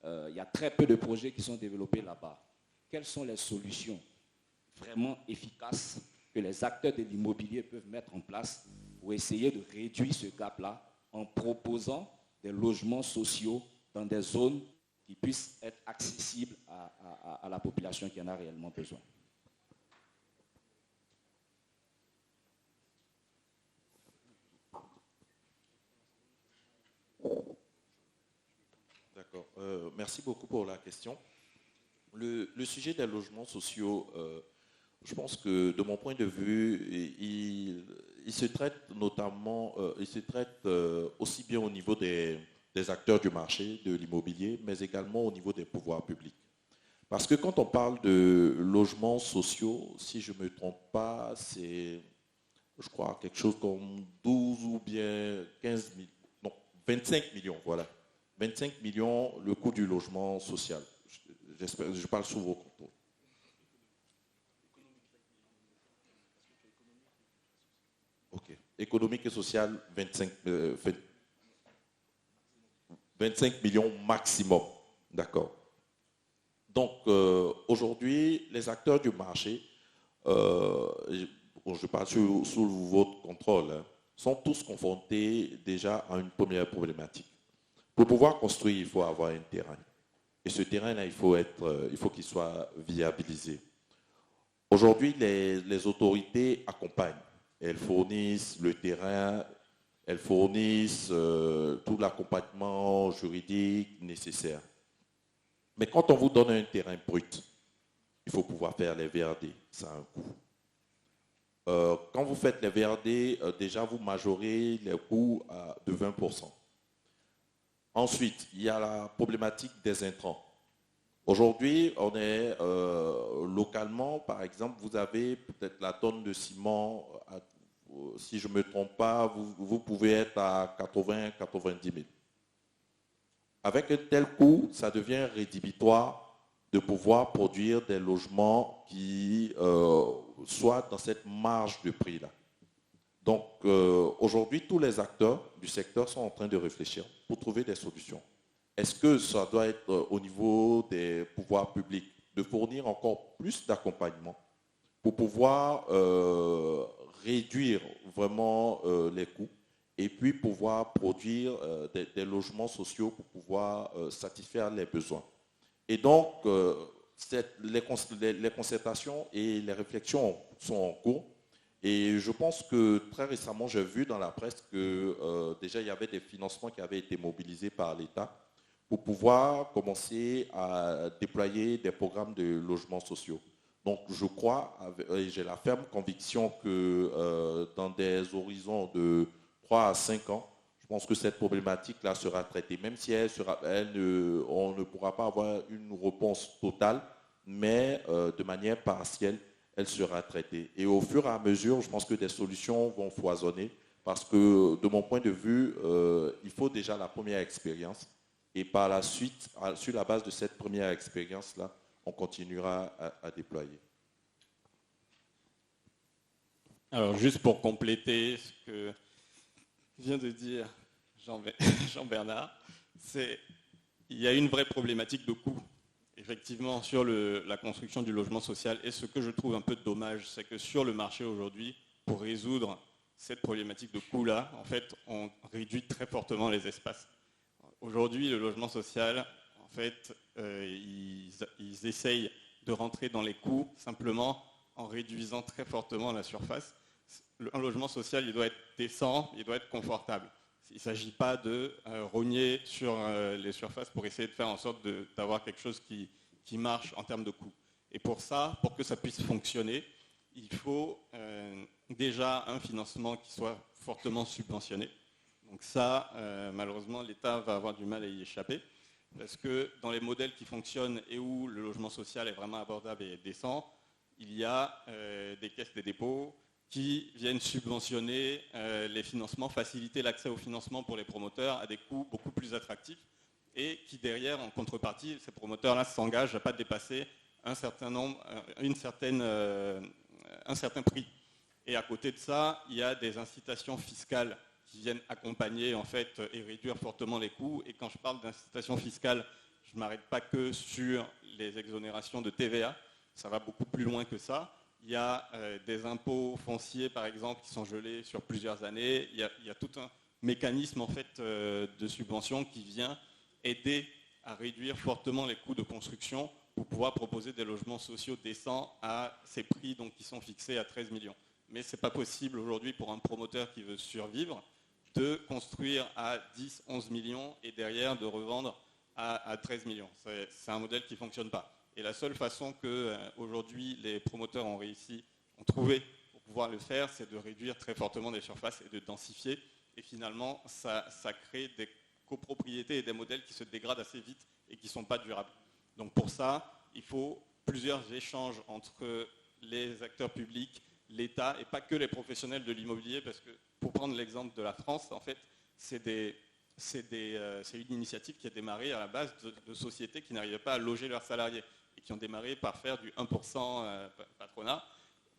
il y a très peu de projets qui sont développés là-bas, quelles sont les solutions vraiment efficaces que les acteurs de l'immobilier peuvent mettre en place pour essayer de réduire ce gap-là en proposant des logements sociaux dans des zones qui puissent être accessibles à la population qui en a réellement besoin. D'accord. Merci beaucoup pour la question. Le sujet des logements sociaux, je pense que de mon point de vue, il se traite notamment, aussi bien au niveau des acteurs du marché de l'immobilier, mais également au niveau des pouvoirs publics. Parce que quand on parle de logements sociaux, si je ne me trompe pas, c'est, je crois, quelque chose comme 12 ou bien 15 000, non, 25 millions, voilà. 25 millions le coût du logement social. J'espère, je parle sous vos contrôles. Ok. Économique et social, 25 millions maximum. D'accord. Donc, aujourd'hui, les acteurs du marché, je parle sous votre contrôle, hein, sont tous confrontés déjà à une première problématique. Pour pouvoir construire, il faut avoir un terrain. Et ce terrain-là, il faut qu'il soit viabilisé. Aujourd'hui, les autorités accompagnent. Elles fournissent le terrain, elles fournissent tout l'accompagnement juridique nécessaire. Mais quand on vous donne un terrain brut, il faut pouvoir faire les VRD. Ça a un coût. Quand vous faites les VRD, déjà vous majorez les coûts de 20%. Ensuite, il y a la problématique des intrants. Aujourd'hui, on est localement, par exemple, vous avez peut-être la tonne de ciment, si je ne me trompe pas, vous pouvez être à 80-90 000. Avec un tel coût, ça devient rédhibitoire de pouvoir produire des logements qui soient dans cette marge de prix-là. Donc, aujourd'hui, tous les acteurs du secteur sont en train de réfléchir pour trouver des solutions. Est-ce que ça doit être au niveau des pouvoirs publics de fournir encore plus d'accompagnement pour pouvoir réduire vraiment les coûts et puis pouvoir produire des logements sociaux pour pouvoir satisfaire les besoins. Et donc, les concertations et les réflexions sont en cours. Et je pense que très récemment, j'ai vu dans la presse que déjà, il y avait des financements qui avaient été mobilisés par l'État pour pouvoir commencer à déployer des programmes de logements sociaux. Donc, je crois, et j'ai la ferme conviction que dans des horizons de 3 à 5 ans, je pense que cette problématique-là sera traitée, même si on ne pourra pas avoir une réponse totale, mais de manière partielle, elle sera traitée. Et au fur et à mesure, je pense que des solutions vont foisonner, parce que de mon point de vue, il faut déjà la première expérience. Et par la suite, sur la base de cette première expérience-là, on continuera à déployer. Alors, juste pour compléter ce que vient de dire Jean-Bernard, il y a une vraie problématique de coût, effectivement, sur la construction du logement social. Et ce que je trouve un peu dommage, c'est que sur le marché aujourd'hui, pour résoudre cette problématique de coût-là, en fait, on réduit très fortement les espaces. Aujourd'hui, le logement social, en fait, ils essayent de rentrer dans les coûts simplement en réduisant très fortement la surface. Un logement social, il doit être décent, il doit être confortable. Il ne s'agit pas de rogner sur les surfaces pour essayer de faire en sorte d'avoir quelque chose qui marche en termes de coût. Et pour ça, pour que ça puisse fonctionner, il faut déjà un financement qui soit fortement subventionné. Donc ça, malheureusement, l'État va avoir du mal à y échapper, parce que dans les modèles qui fonctionnent et où le logement social est vraiment abordable et décent, il y a des caisses des dépôts qui viennent subventionner les financements, faciliter l'accès au financement pour les promoteurs à des coûts beaucoup plus attractifs, et qui derrière, en contrepartie, ces promoteurs-là s'engagent à ne pas dépasser un certain prix. Et à côté de ça, il y a des incitations fiscales qui viennent accompagner en fait, et réduire fortement les coûts. Et quand je parle d'incitation fiscale, je ne m'arrête pas que sur les exonérations de TVA, ça va beaucoup plus loin que ça. Il y a des impôts fonciers, par exemple, qui sont gelés sur plusieurs années. Il y a tout un mécanisme en fait, de subvention qui vient aider à réduire fortement les coûts de construction pour pouvoir proposer des logements sociaux décents à ces prix donc, qui sont fixés à 13 millions. Mais ce n'est pas possible aujourd'hui pour un promoteur qui veut survivre de construire à 10, 11 millions et derrière de revendre à 13 millions. C'est un modèle qui ne fonctionne pas. Et la seule façon qu'aujourd'hui les promoteurs ont trouvé pour pouvoir le faire, c'est de réduire très fortement les surfaces et de densifier. Et finalement, ça crée des copropriétés et des modèles qui se dégradent assez vite et qui ne sont pas durables. Donc pour ça, il faut plusieurs échanges entre les acteurs publics, l'État et pas que les professionnels de l'immobilier, parce que pour prendre l'exemple de la France, en fait, c'est une initiative qui a démarré à la base de sociétés qui n'arrivaient pas à loger leurs salariés et qui ont démarré par faire du 1% patronat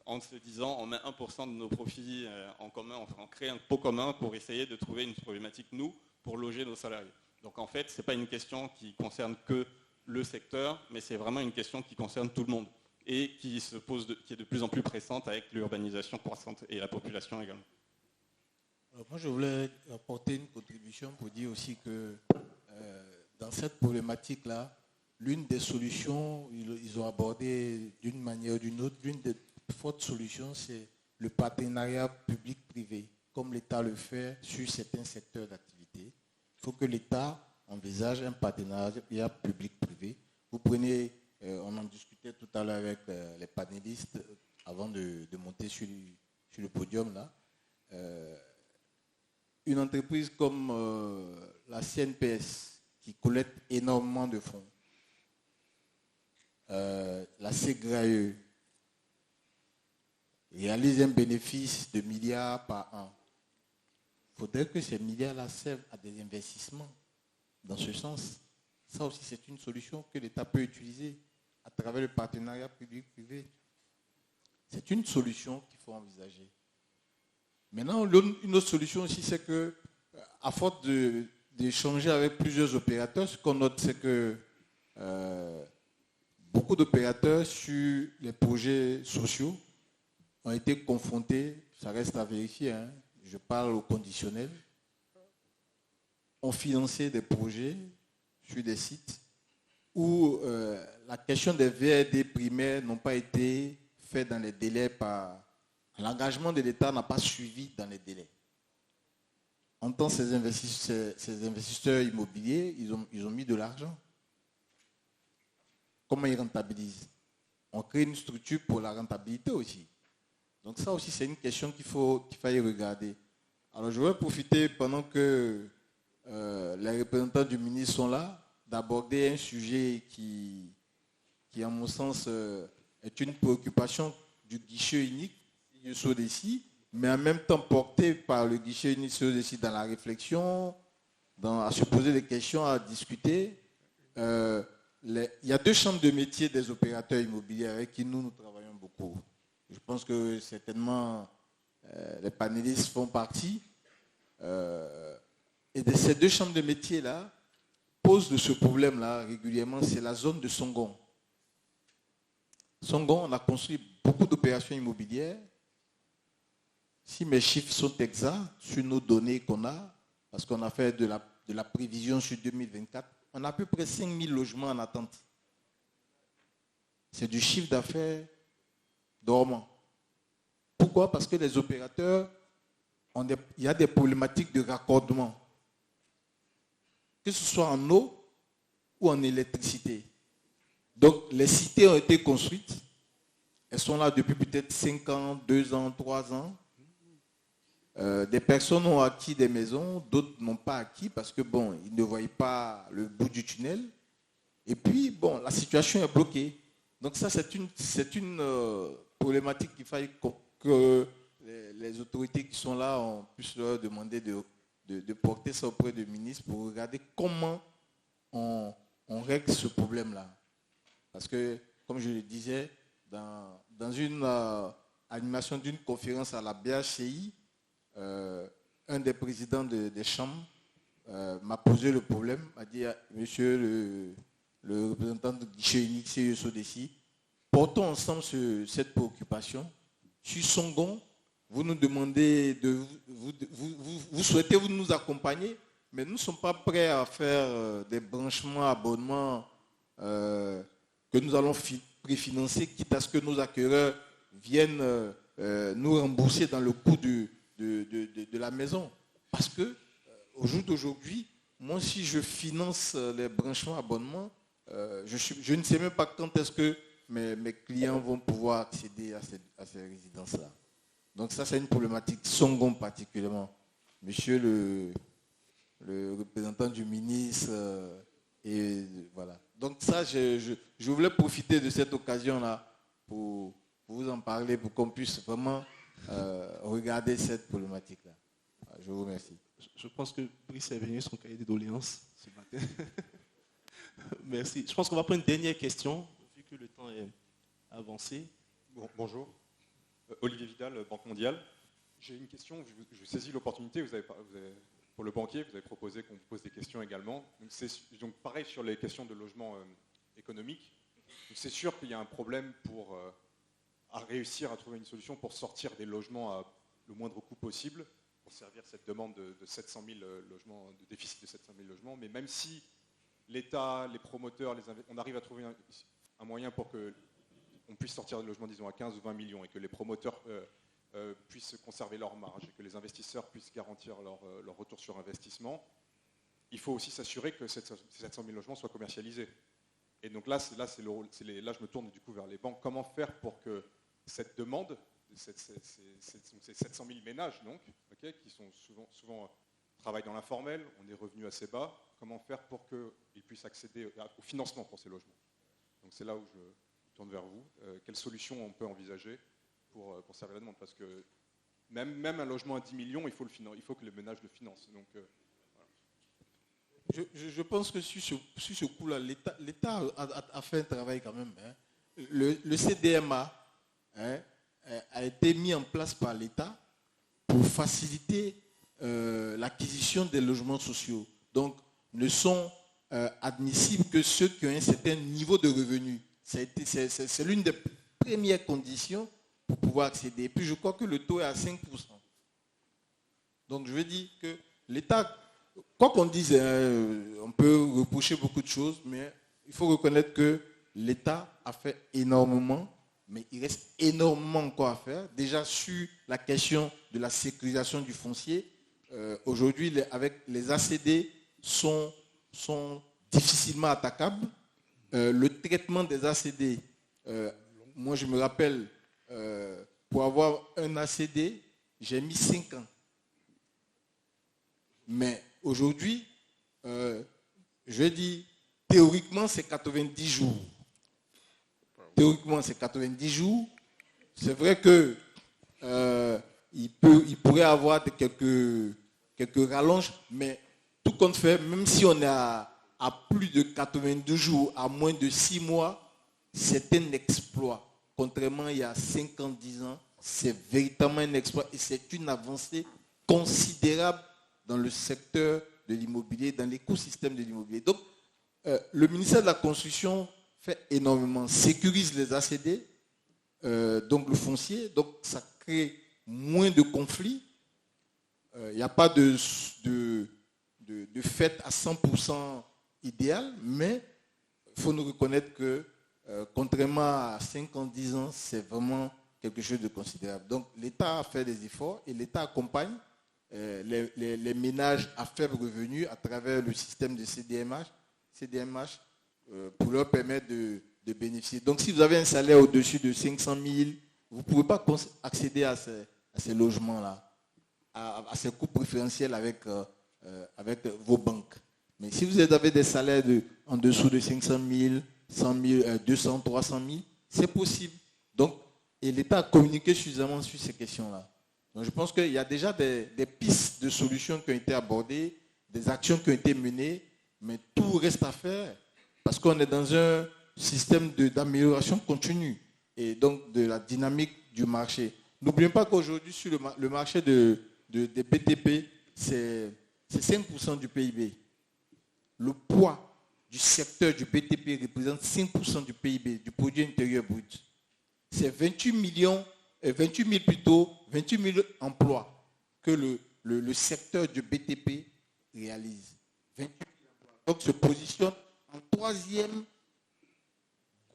en se disant on met 1% de nos profits en commun, on crée un pot commun pour essayer de trouver une problématique, nous, pour loger nos salariés. Donc en fait, ce n'est pas une question qui concerne que le secteur, mais c'est vraiment une question qui concerne tout le monde et qui est de plus en plus pressante avec l'urbanisation croissante et la population également. Alors moi, je voulais apporter une contribution pour dire aussi que dans cette problématique-là, l'une des solutions, ils ont abordé d'une manière ou d'une autre, l'une des fortes solutions, c'est le partenariat public-privé, comme l'État le fait sur certains secteurs d'activité. Il faut que l'État envisage un partenariat public-privé. Vous prenez, on en discutait tout à l'heure avec les panélistes avant de monter sur le podium là. Une entreprise comme la CNPS qui collecte énormément de fonds, la CGRAE réalise un bénéfice de milliards par an. Il faudrait que ces milliards-là servent à des investissements dans ce sens. Ça aussi, c'est une solution que l'État peut utiliser à travers le partenariat public-privé. C'est une solution qu'il faut envisager. Maintenant, une autre solution aussi, c'est que, à force d'échanger avec plusieurs opérateurs, ce qu'on note, c'est que beaucoup d'opérateurs sur les projets sociaux ont été confrontés, ça reste à vérifier, hein, je parle au conditionnel, ont financé des projets sur des sites où la question des VRD primaires n'ont pas été faits dans les délais par... L'engagement de l'État n'a pas suivi dans les délais. En tant que ces investisseurs immobiliers, ils ont mis de l'argent. Comment ils rentabilisent? On crée une structure pour la rentabilité aussi. Donc ça aussi, c'est une question qu'il faille regarder. Alors je vais profiter, pendant que les représentants du ministre sont là, d'aborder un sujet qui à mon sens, est une préoccupation du guichet unique SODECI, mais en même temps porté par le guichet unique SODECI dans la réflexion, à se poser des questions, à discuter. Il y a 2 chambres de métier des opérateurs immobiliers avec qui nous travaillons beaucoup. Je pense que certainement les panélistes font partie. Et de ces 2 chambres de métier-là, pose de ce problème-là régulièrement, c'est la zone de Songon. Songon, on a construit beaucoup d'opérations immobilières. Si mes chiffres sont exacts sur nos données qu'on a, parce qu'on a fait de la prévision sur 2024, on a à peu près 5000 logements en attente. C'est du chiffre d'affaires dormant. Pourquoi? Parce que les opérateurs, il y a des problématiques de raccordement. Que ce soit en eau ou en électricité. Donc, les cités ont été construites. Elles sont là depuis peut-être 5 ans, 2 ans, 3 ans. Des personnes ont acquis des maisons, d'autres n'ont pas acquis parce que, bon, ils ne voyaient pas le bout du tunnel. Et puis, bon, la situation est bloquée. Donc ça, c'est une problématique qu'il faille que les autorités qui sont là, on puisse leur demander de porter ça auprès du ministre pour regarder comment on règle ce problème-là. Parce que, comme je le disais, dans une animation d'une conférence à la BHCI, un des présidents des chambres m'a posé le problème, m'a dit, monsieur le représentant du guichet unique CESODECI, portons ensemble cette préoccupation. Sur Songon, vous nous demandez, vous souhaitez nous accompagner, mais nous ne sommes pas prêts à faire des branchements, abonnements que nous allons préfinancer, quitte à ce que nos acquéreurs viennent nous rembourser dans le coût de la maison. Parce que au jour d'aujourd'hui, moi, si je finance les branchements, abonnements, je ne sais même pas quand est-ce que mes clients vont pouvoir accéder à ces résidences-là. Donc ça, c'est une problématique Songon particulièrement. Monsieur le représentant du ministre, et voilà. Donc ça, je voulais profiter de cette occasion-là pour vous en parler, pour qu'on puisse vraiment regarder cette problématique-là. Je vous remercie. Je pense que Brice est venu son cahier de doléances ce matin. Merci. Je pense qu'on va prendre une dernière question, vu que le temps est avancé. Bonjour. Olivier Vidal, Banque Mondiale. J'ai une question, je saisis l'opportunité, pour le banquier, vous avez proposé qu'on vous pose des questions également. Donc pareil sur les questions de logement économique. C'est sûr qu'il y a un problème à réussir à trouver une solution pour sortir des logements à le moindre coût possible, pour servir cette demande de 700 000 logements, de déficit de 700 000 logements. Mais même si l'État, les promoteurs, on arrive à trouver un moyen pour qu'on puisse sortir de logement, disons, à 15 ou 20 millions et que les promoteurs puissent conserver leur marge et que les investisseurs puissent garantir leur retour sur investissement, il faut aussi s'assurer que ces 700 000 logements soient commercialisés. Et donc là, là je me tourne du coup vers les banques. Comment faire pour que cette demande, ces 700 000 ménages donc, qui sont souvent travaillent dans l'informel, ont des revenus assez bas, comment faire pour qu'ils puissent accéder au financement pour ces logements? Donc c'est là où je tourne vers vous. Quelles solutions on peut envisager pour servir la demande? Parce que même un logement à 10 millions, il faut que les ménages le financent. Donc, voilà. Je pense que sur ce coup-là, l'État a fait un travail quand même. Hein. Le CDMA a été mis en place par l'État pour faciliter l'acquisition des logements sociaux. Donc, ne sont admissibles que ceux qui ont un certain niveau de revenus. C'est l'une des premières conditions pour pouvoir accéder. Et puis, je crois que le taux est à 5%. Donc, je veux dire que l'État, quoi qu'on dise, on peut reprocher beaucoup de choses, mais il faut reconnaître que l'État a fait énormément, mais il reste énormément encore à faire. Déjà, sur la question de la sécurisation du foncier, aujourd'hui, avec les ACD sont difficilement attaquables. Le traitement des ACD, moi je me rappelle, pour avoir un ACD, j'ai mis 5 ans. Mais aujourd'hui, je dis, théoriquement, c'est 90 jours. Théoriquement, c'est 90 jours. C'est vrai que il pourrait avoir quelques rallonges, mais tout compte fait, même si on est à plus de 82 jours, à moins de 6 mois, c'est un exploit. Contrairement il y a 5 ans, 10 ans, c'est véritablement un exploit et c'est une avancée considérable dans le secteur de l'immobilier, dans l'écosystème de l'immobilier. Donc, le ministère de la Construction fait énormément, sécurise les ACD, donc le foncier, donc ça crée moins de conflits. Il n'y a pas de fait à 100% idéal, mais il faut nous reconnaître que, contrairement à 5 ans, 10 ans, c'est vraiment quelque chose de considérable. Donc l'État a fait des efforts et l'État accompagne les ménages à faible revenu à travers le système de CDMH pour leur permettre de bénéficier. Donc si vous avez un salaire au-dessus de 500 000, vous ne pouvez pas accéder à ces logements-là, à ces coûts préférentiels avec vos banques. Mais si vous avez des salaires en dessous de 500 000, 100 000, 200, 300 000, c'est possible. Donc, et l'État a communiqué suffisamment sur ces questions-là. Donc je pense qu'il y a déjà des pistes de solutions qui ont été abordées, des actions qui ont été menées, mais tout reste à faire parce qu'on est dans un système d'amélioration continue et donc de la dynamique du marché. N'oublions pas qu'aujourd'hui, sur le marché des BTP, c'est 5% du PIB. Le poids du secteur du BTP représente 5% du PIB, du produit intérieur brut. C'est 28 000 emplois que le secteur du BTP réalise. 28 000 emplois. Donc se positionne en troisième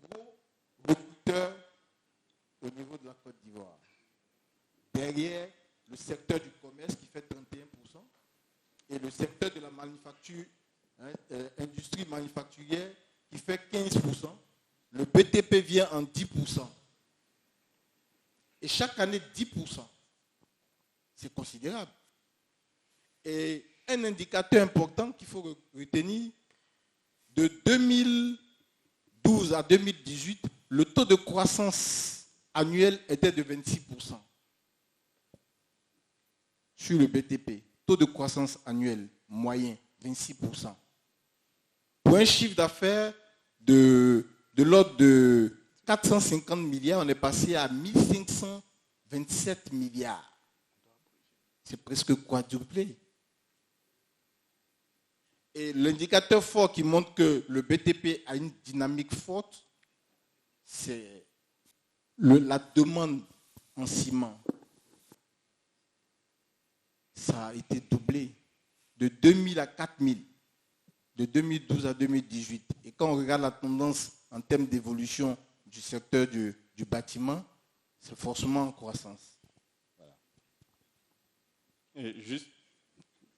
gros recruteur au niveau de la Côte d'Ivoire. Derrière le secteur du commerce qui fait 31% et le secteur de la manufacture, industrie manufacturière qui fait 15%. Le BTP vient en 10%. Et chaque année, 10%. C'est considérable. Et un indicateur important qu'il faut retenir, de 2012 à 2018, le taux de croissance annuel était de 26%. Sur le BTP, taux de croissance annuel moyen, 26%. Pour un chiffre d'affaires de l'ordre de 450 milliards, on est passé à 1527 milliards. C'est presque quadruplé. Et l'indicateur fort qui montre que le BTP a une dynamique forte, c'est la demande en ciment. Ça a été doublé de 2000 à 4000. de 2012 à 2018. Et quand on regarde la tendance en termes d'évolution du secteur du bâtiment, c'est forcément en croissance. Voilà. Et juste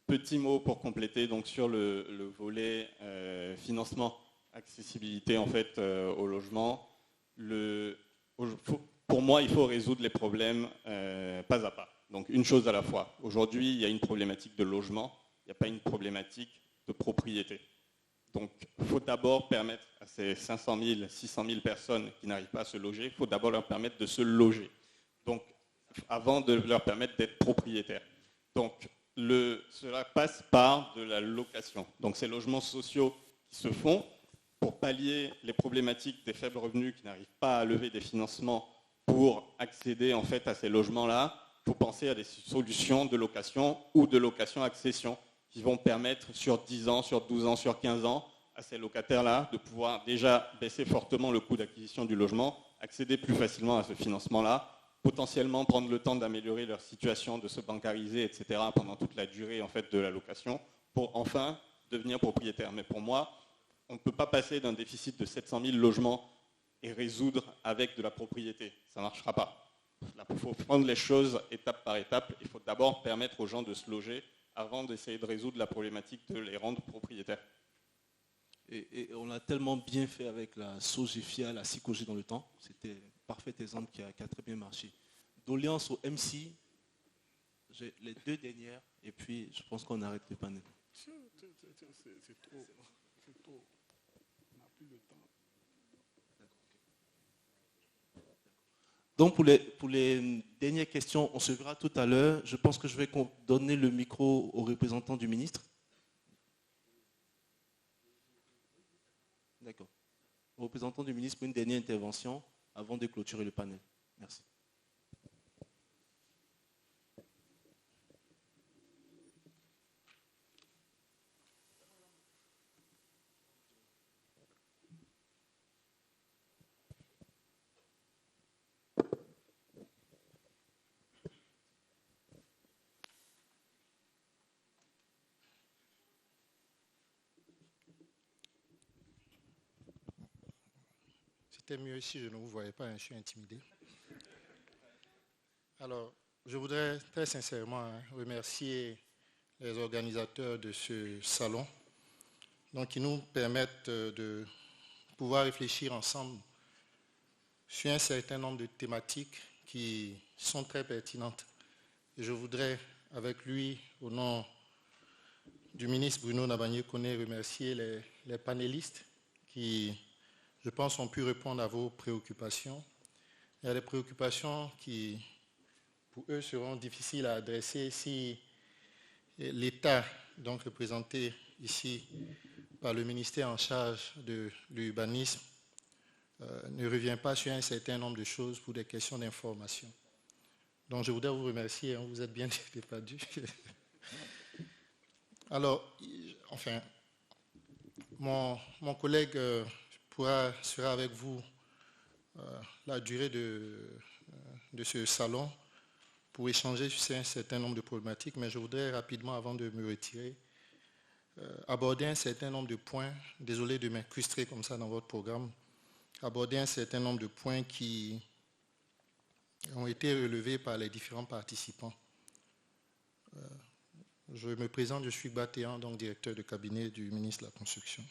petit mot pour compléter donc sur le volet financement, accessibilité en fait au logement. Pour moi, il faut résoudre les problèmes pas à pas. Donc une chose à la fois. Aujourd'hui, il y a une problématique de logement, il n'y a pas une problématique de propriété. Donc il faut d'abord permettre à ces 500 000, 600 000 personnes qui n'arrivent pas à se loger, il faut d'abord leur permettre de se loger. Donc avant de leur permettre d'être propriétaires. Donc cela passe par de la location. Donc ces logements sociaux qui se font pour pallier les problématiques des faibles revenus qui n'arrivent pas à lever des financements pour accéder en fait à ces logements-là, il faut penser à des solutions de location ou de location-accession qui vont permettre sur 10 ans, sur 12 ans, sur 15 ans à ces locataires-là de pouvoir déjà baisser fortement le coût d'acquisition du logement, accéder plus facilement à ce financement-là, potentiellement prendre le temps d'améliorer leur situation, de se bancariser, etc. pendant toute la durée en fait, de la location pour enfin devenir propriétaire. Mais pour moi, on ne peut pas passer d'un déficit de 700 000 logements et résoudre avec de la propriété. Ça ne marchera pas. Il faut prendre les choses étape par étape. Il faut d'abord permettre aux gens de se loger avant d'essayer de résoudre la problématique de les rendre propriétaires. Et on l'a tellement bien fait avec la SOGEFIA, la SICOGE dans le temps. C'était un parfait exemple qui a très bien marché. Doléances au MC, j'ai les 2 dernières, et puis je pense qu'on arrête le panel. C'est trop. On n'a plus le temps. Donc pour les dernières questions, on se verra tout à l'heure. Je pense que je vais donner le micro au représentant du ministre. D'accord. Au représentant du ministre pour une dernière intervention avant de clôturer le panel. Merci. C'était mieux si je ne vous voyais pas, je suis intimidé. Alors, je voudrais très sincèrement remercier les organisateurs de ce salon, donc qui nous permettent de pouvoir réfléchir ensemble sur un certain nombre de thématiques qui sont très pertinentes. Et je voudrais, avec lui, au nom du ministre Bruno Nabagné-Koné, remercier les panélistes qui, je pense, ont pu répondre à vos préoccupations. Il y a des préoccupations qui, pour eux, seront difficiles à adresser si l'État, donc représenté ici par le ministère en charge de l'urbanisme, ne revient pas sur un certain nombre de choses pour des questions d'information. Donc je voudrais vous remercier, vous êtes bien défendus. Alors, enfin, mon collègue sera avec vous la durée de ce salon pour échanger sur un certain nombre de problématiques, mais je voudrais rapidement, avant de me retirer, aborder un certain nombre de points, désolé de m'incruster comme ça dans votre programme, aborder un certain nombre de points qui ont été relevés par les différents participants. Je me présente, je suis Batéan, donc directeur de cabinet du ministre de la Construction.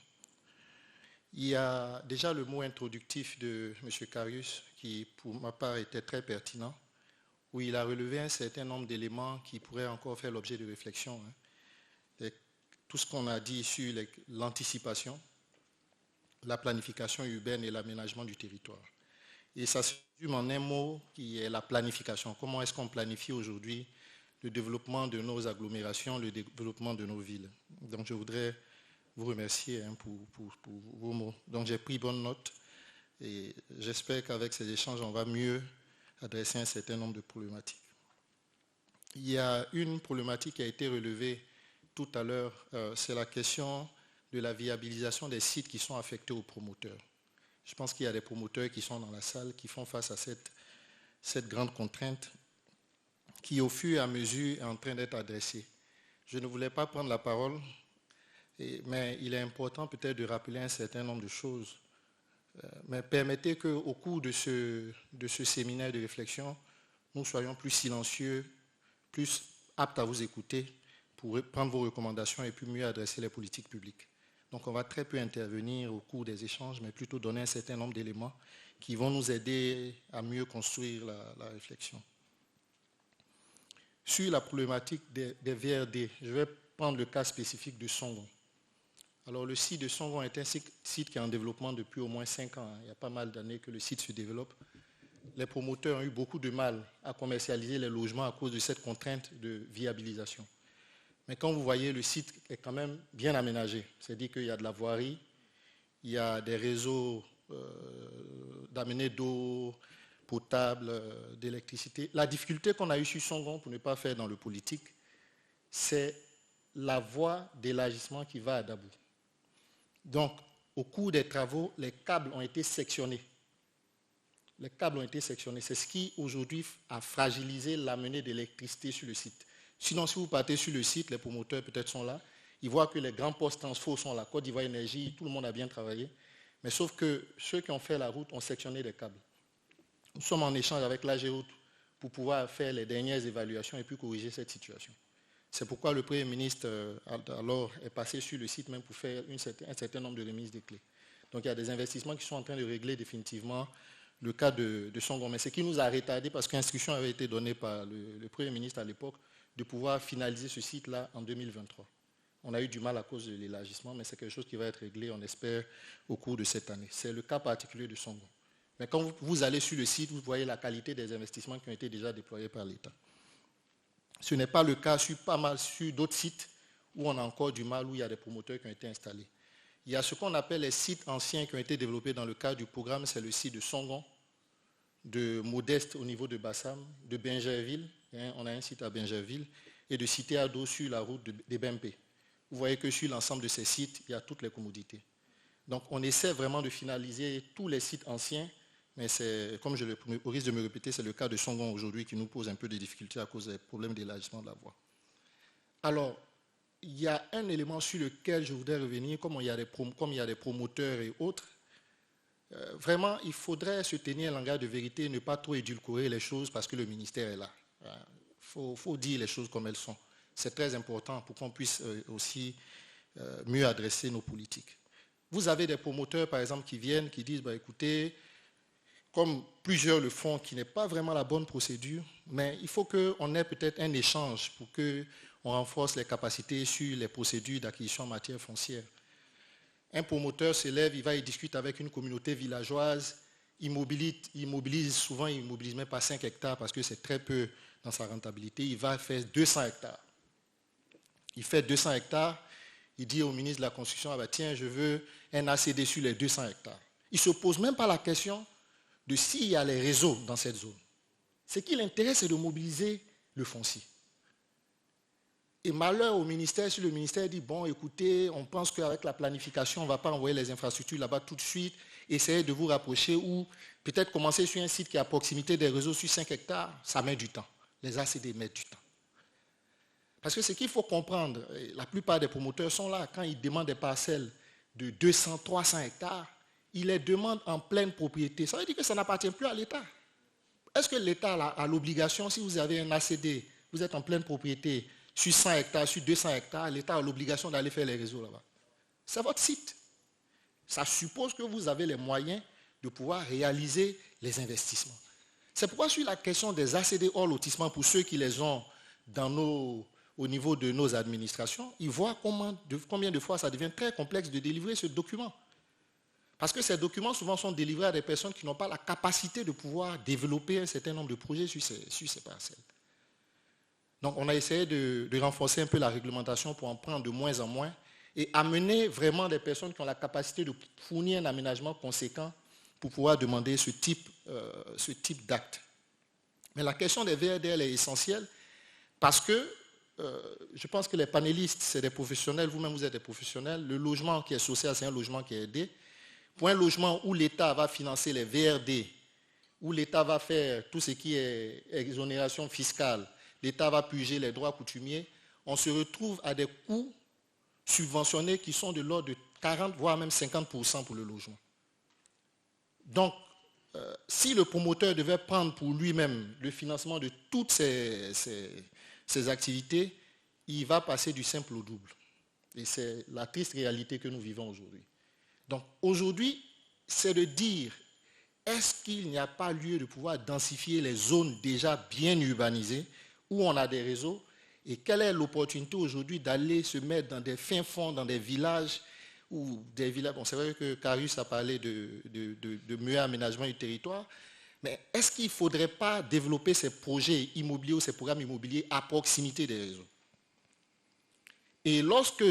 Il y a déjà le mot introductif de M. Carius qui, pour ma part, était très pertinent, où il a relevé un certain nombre d'éléments qui pourraient encore faire l'objet de réflexion. Tout ce qu'on a dit sur l'anticipation, la planification urbaine et l'aménagement du territoire. Et ça se résume en un mot qui est la planification. Comment est-ce qu'on planifie aujourd'hui le développement de nos agglomérations, le développement de nos villes. Donc je voudrais vous remercier pour vos mots. Donc j'ai pris bonne note et j'espère qu'avec ces échanges, on va mieux adresser un certain nombre de problématiques. Il y a une problématique qui a été relevée tout à l'heure, c'est la question de la viabilisation des sites qui sont affectés aux promoteurs. Je pense qu'il y a des promoteurs qui sont dans la salle, qui font face à cette grande contrainte qui, au fur et à mesure, est en train d'être adressée. Je ne voulais pas prendre la parole, Mais il est important peut-être de rappeler un certain nombre de choses. Mais permettez qu'au cours de ce séminaire de réflexion, nous soyons plus silencieux, plus aptes à vous écouter pour prendre vos recommandations et puis mieux adresser les politiques publiques. Donc on va très peu intervenir au cours des échanges, mais plutôt donner un certain nombre d'éléments qui vont nous aider à mieux construire la réflexion. Sur la problématique des VRD, je vais prendre le cas spécifique de Songon. Alors le site de Songon est un site qui est en développement depuis au moins 5 ans. Il y a pas mal d'années que le site se développe. Les promoteurs ont eu beaucoup de mal à commercialiser les logements à cause de cette contrainte de viabilisation. Mais quand vous voyez, le site est quand même bien aménagé. C'est-à-dire qu'il y a de la voirie, il y a des réseaux d'amener d'eau potable, d'électricité. La difficulté qu'on a eue sur Songon, pour ne pas faire dans le politique, c'est la voie d'élargissement qui va à Dabou. Donc, au cours des travaux, les câbles ont été sectionnés. Les câbles ont été sectionnés. C'est ce qui, aujourd'hui, a fragilisé l'amenée d'électricité sur le site. Sinon, si vous partez sur le site, les promoteurs peut-être sont là, ils voient que les grands postes transfo sont là, Côte d'Ivoire Énergie, tout le monde a bien travaillé. Mais sauf que ceux qui ont fait la route ont sectionné les câbles. Nous sommes en échange avec l'AGEROUTE pour pouvoir faire les dernières évaluations et puis corriger cette situation. C'est pourquoi le Premier ministre alors est passé sur le site même pour faire un certain nombre de remises des clés. Donc il y a des investissements qui sont en train de régler définitivement le cas de Songon. Mais ce qui nous a retardé, parce qu'instruction avait été donnée par le Premier ministre à l'époque, de pouvoir finaliser ce site-là en 2023. On a eu du mal à cause de l'élargissement, mais c'est quelque chose qui va être réglé, on espère, au cours de cette année. C'est le cas particulier de Songon. Mais quand vous allez sur le site, vous voyez la qualité des investissements qui ont été déjà déployés par l'État. Ce n'est pas le cas sur d'autres sites où on a encore du mal, où il y a des promoteurs qui ont été installés. Il y a ce qu'on appelle les sites anciens qui ont été développés dans le cadre du programme, c'est le site de Songon, de Modeste au niveau de Bassam, de Bingerville, on a un site à Bingerville, et de Cité Ado sur la route des BMP. Vous voyez que sur l'ensemble de ces sites, il y a toutes les commodités. Donc on essaie vraiment de finaliser tous les sites anciens, mais c'est, comme au risque de me répéter, c'est le cas de Songon aujourd'hui qui nous pose un peu de difficultés à cause des problèmes d'élargissement de la voie. Alors, il y a un élément sur lequel je voudrais revenir, comme il y a des promoteurs et autres. Vraiment, il faudrait se tenir un langage de vérité, ne pas trop édulcorer les choses parce que le ministère est là. Il faut dire les choses comme elles sont. C'est très important pour qu'on puisse aussi mieux adresser nos politiques. Vous avez des promoteurs, par exemple, qui viennent, qui disent, écoutez, comme plusieurs le font, qui n'est pas vraiment la bonne procédure, mais il faut qu'on ait peut-être un échange pour qu'on renforce les capacités sur les procédures d'acquisition en matière foncière. Un promoteur s'élève, il va et discute avec une communauté villageoise, il mobilise souvent, il ne mobilise même pas 5 hectares parce que c'est très peu dans sa rentabilité, il va faire 200 hectares. Il fait 200 hectares, il dit au ministre de la Construction, tiens, je veux un ACD sur les 200 hectares. Il ne se pose même pas la question de s'il y a les réseaux dans cette zone. Ce qui l'intéresse, c'est de mobiliser le foncier. Et malheur au ministère, si le ministère dit, bon, écoutez, on pense qu'avec la planification, on ne va pas envoyer les infrastructures là-bas tout de suite, essayez de vous rapprocher ou peut-être commencer sur un site qui est à proximité des réseaux sur 5 hectares, ça met du temps. Les ACD mettent du temps. Parce que ce qu'il faut comprendre, la plupart des promoteurs sont là, quand ils demandent des parcelles de 200, 300 hectares, ils les demandent en pleine propriété. Ça veut dire que ça n'appartient plus à l'État. Est-ce que l'État a l'obligation, si vous avez un ACD, vous êtes en pleine propriété, sur 100 hectares, sur 200 hectares, l'État a l'obligation d'aller faire les réseaux là-bas? C'est votre site. Ça suppose que vous avez les moyens de pouvoir réaliser les investissements. C'est pourquoi sur la question des ACD hors lotissement, pour ceux qui les ont au niveau de nos administrations, ils voient combien de fois ça devient très complexe de délivrer ce document. Parce que ces documents souvent sont délivrés à des personnes qui n'ont pas la capacité de pouvoir développer un certain nombre de projets sur ces parcelles. Donc on a essayé de renforcer un peu la réglementation pour en prendre de moins en moins et amener vraiment des personnes qui ont la capacité de fournir un aménagement conséquent pour pouvoir demander ce type d'acte. Mais la question des VRDL est essentielle parce que je pense que les panélistes, c'est des professionnels, vous-même vous êtes des professionnels. Le logement qui est social, c'est un logement qui est aidé. Pour un logement où l'État va financer les VRD, où l'État va faire tout ce qui est exonération fiscale, l'État va purger les droits coutumiers, on se retrouve à des coûts subventionnés qui sont de l'ordre de 40, voire même 50% pour le logement. Donc, si le promoteur devait prendre pour lui-même le financement de toutes ces activités, il va passer du simple au double. Et c'est la triste réalité que nous vivons aujourd'hui. Donc aujourd'hui, c'est de dire, est-ce qu'il n'y a pas lieu de pouvoir densifier les zones déjà bien urbanisées, où on a des réseaux, et quelle est l'opportunité aujourd'hui d'aller se mettre dans des fins fonds, dans des villages, ou des villages. Bon, c'est vrai que Carius a parlé de mieux aménagement du territoire, mais est-ce qu'il ne faudrait pas développer ces projets immobiliers ou ces programmes immobiliers à proximité des réseaux? Et lorsque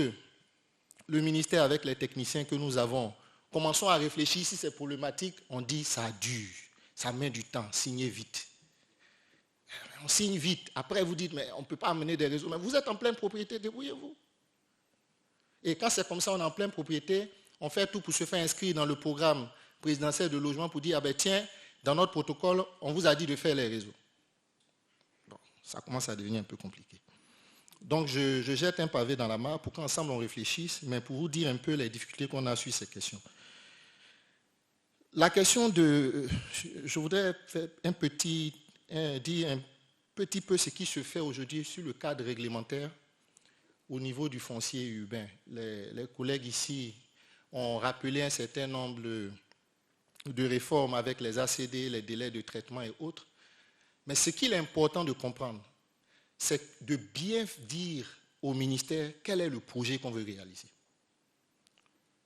le ministère, avec les techniciens que nous avons, commençons à réfléchir si ces problématiques, on dit ça dure, ça met du temps, signez vite. On signe vite. Après, vous dites, mais on ne peut pas amener des réseaux. Mais vous êtes en pleine propriété, débrouillez-vous. Et quand c'est comme ça, on est en pleine propriété, on fait tout pour se faire inscrire dans le programme présidentiel de logement pour dire, ah ben tiens, dans notre protocole, on vous a dit de faire les réseaux. Bon, ça commence à devenir un peu compliqué. Donc, je jette un pavé dans la mare pour qu'ensemble on réfléchisse, mais pour vous dire un peu les difficultés qu'on a sur ces questions. La question de... Je voudrais faire dire un petit peu ce qui se fait aujourd'hui sur le cadre réglementaire au niveau du foncier urbain. Les collègues ici ont rappelé un certain nombre de réformes avec les ACD, les délais de traitement et autres. Mais ce qu'il est important de comprendre, c'est de bien dire au ministère quel est le projet qu'on veut réaliser.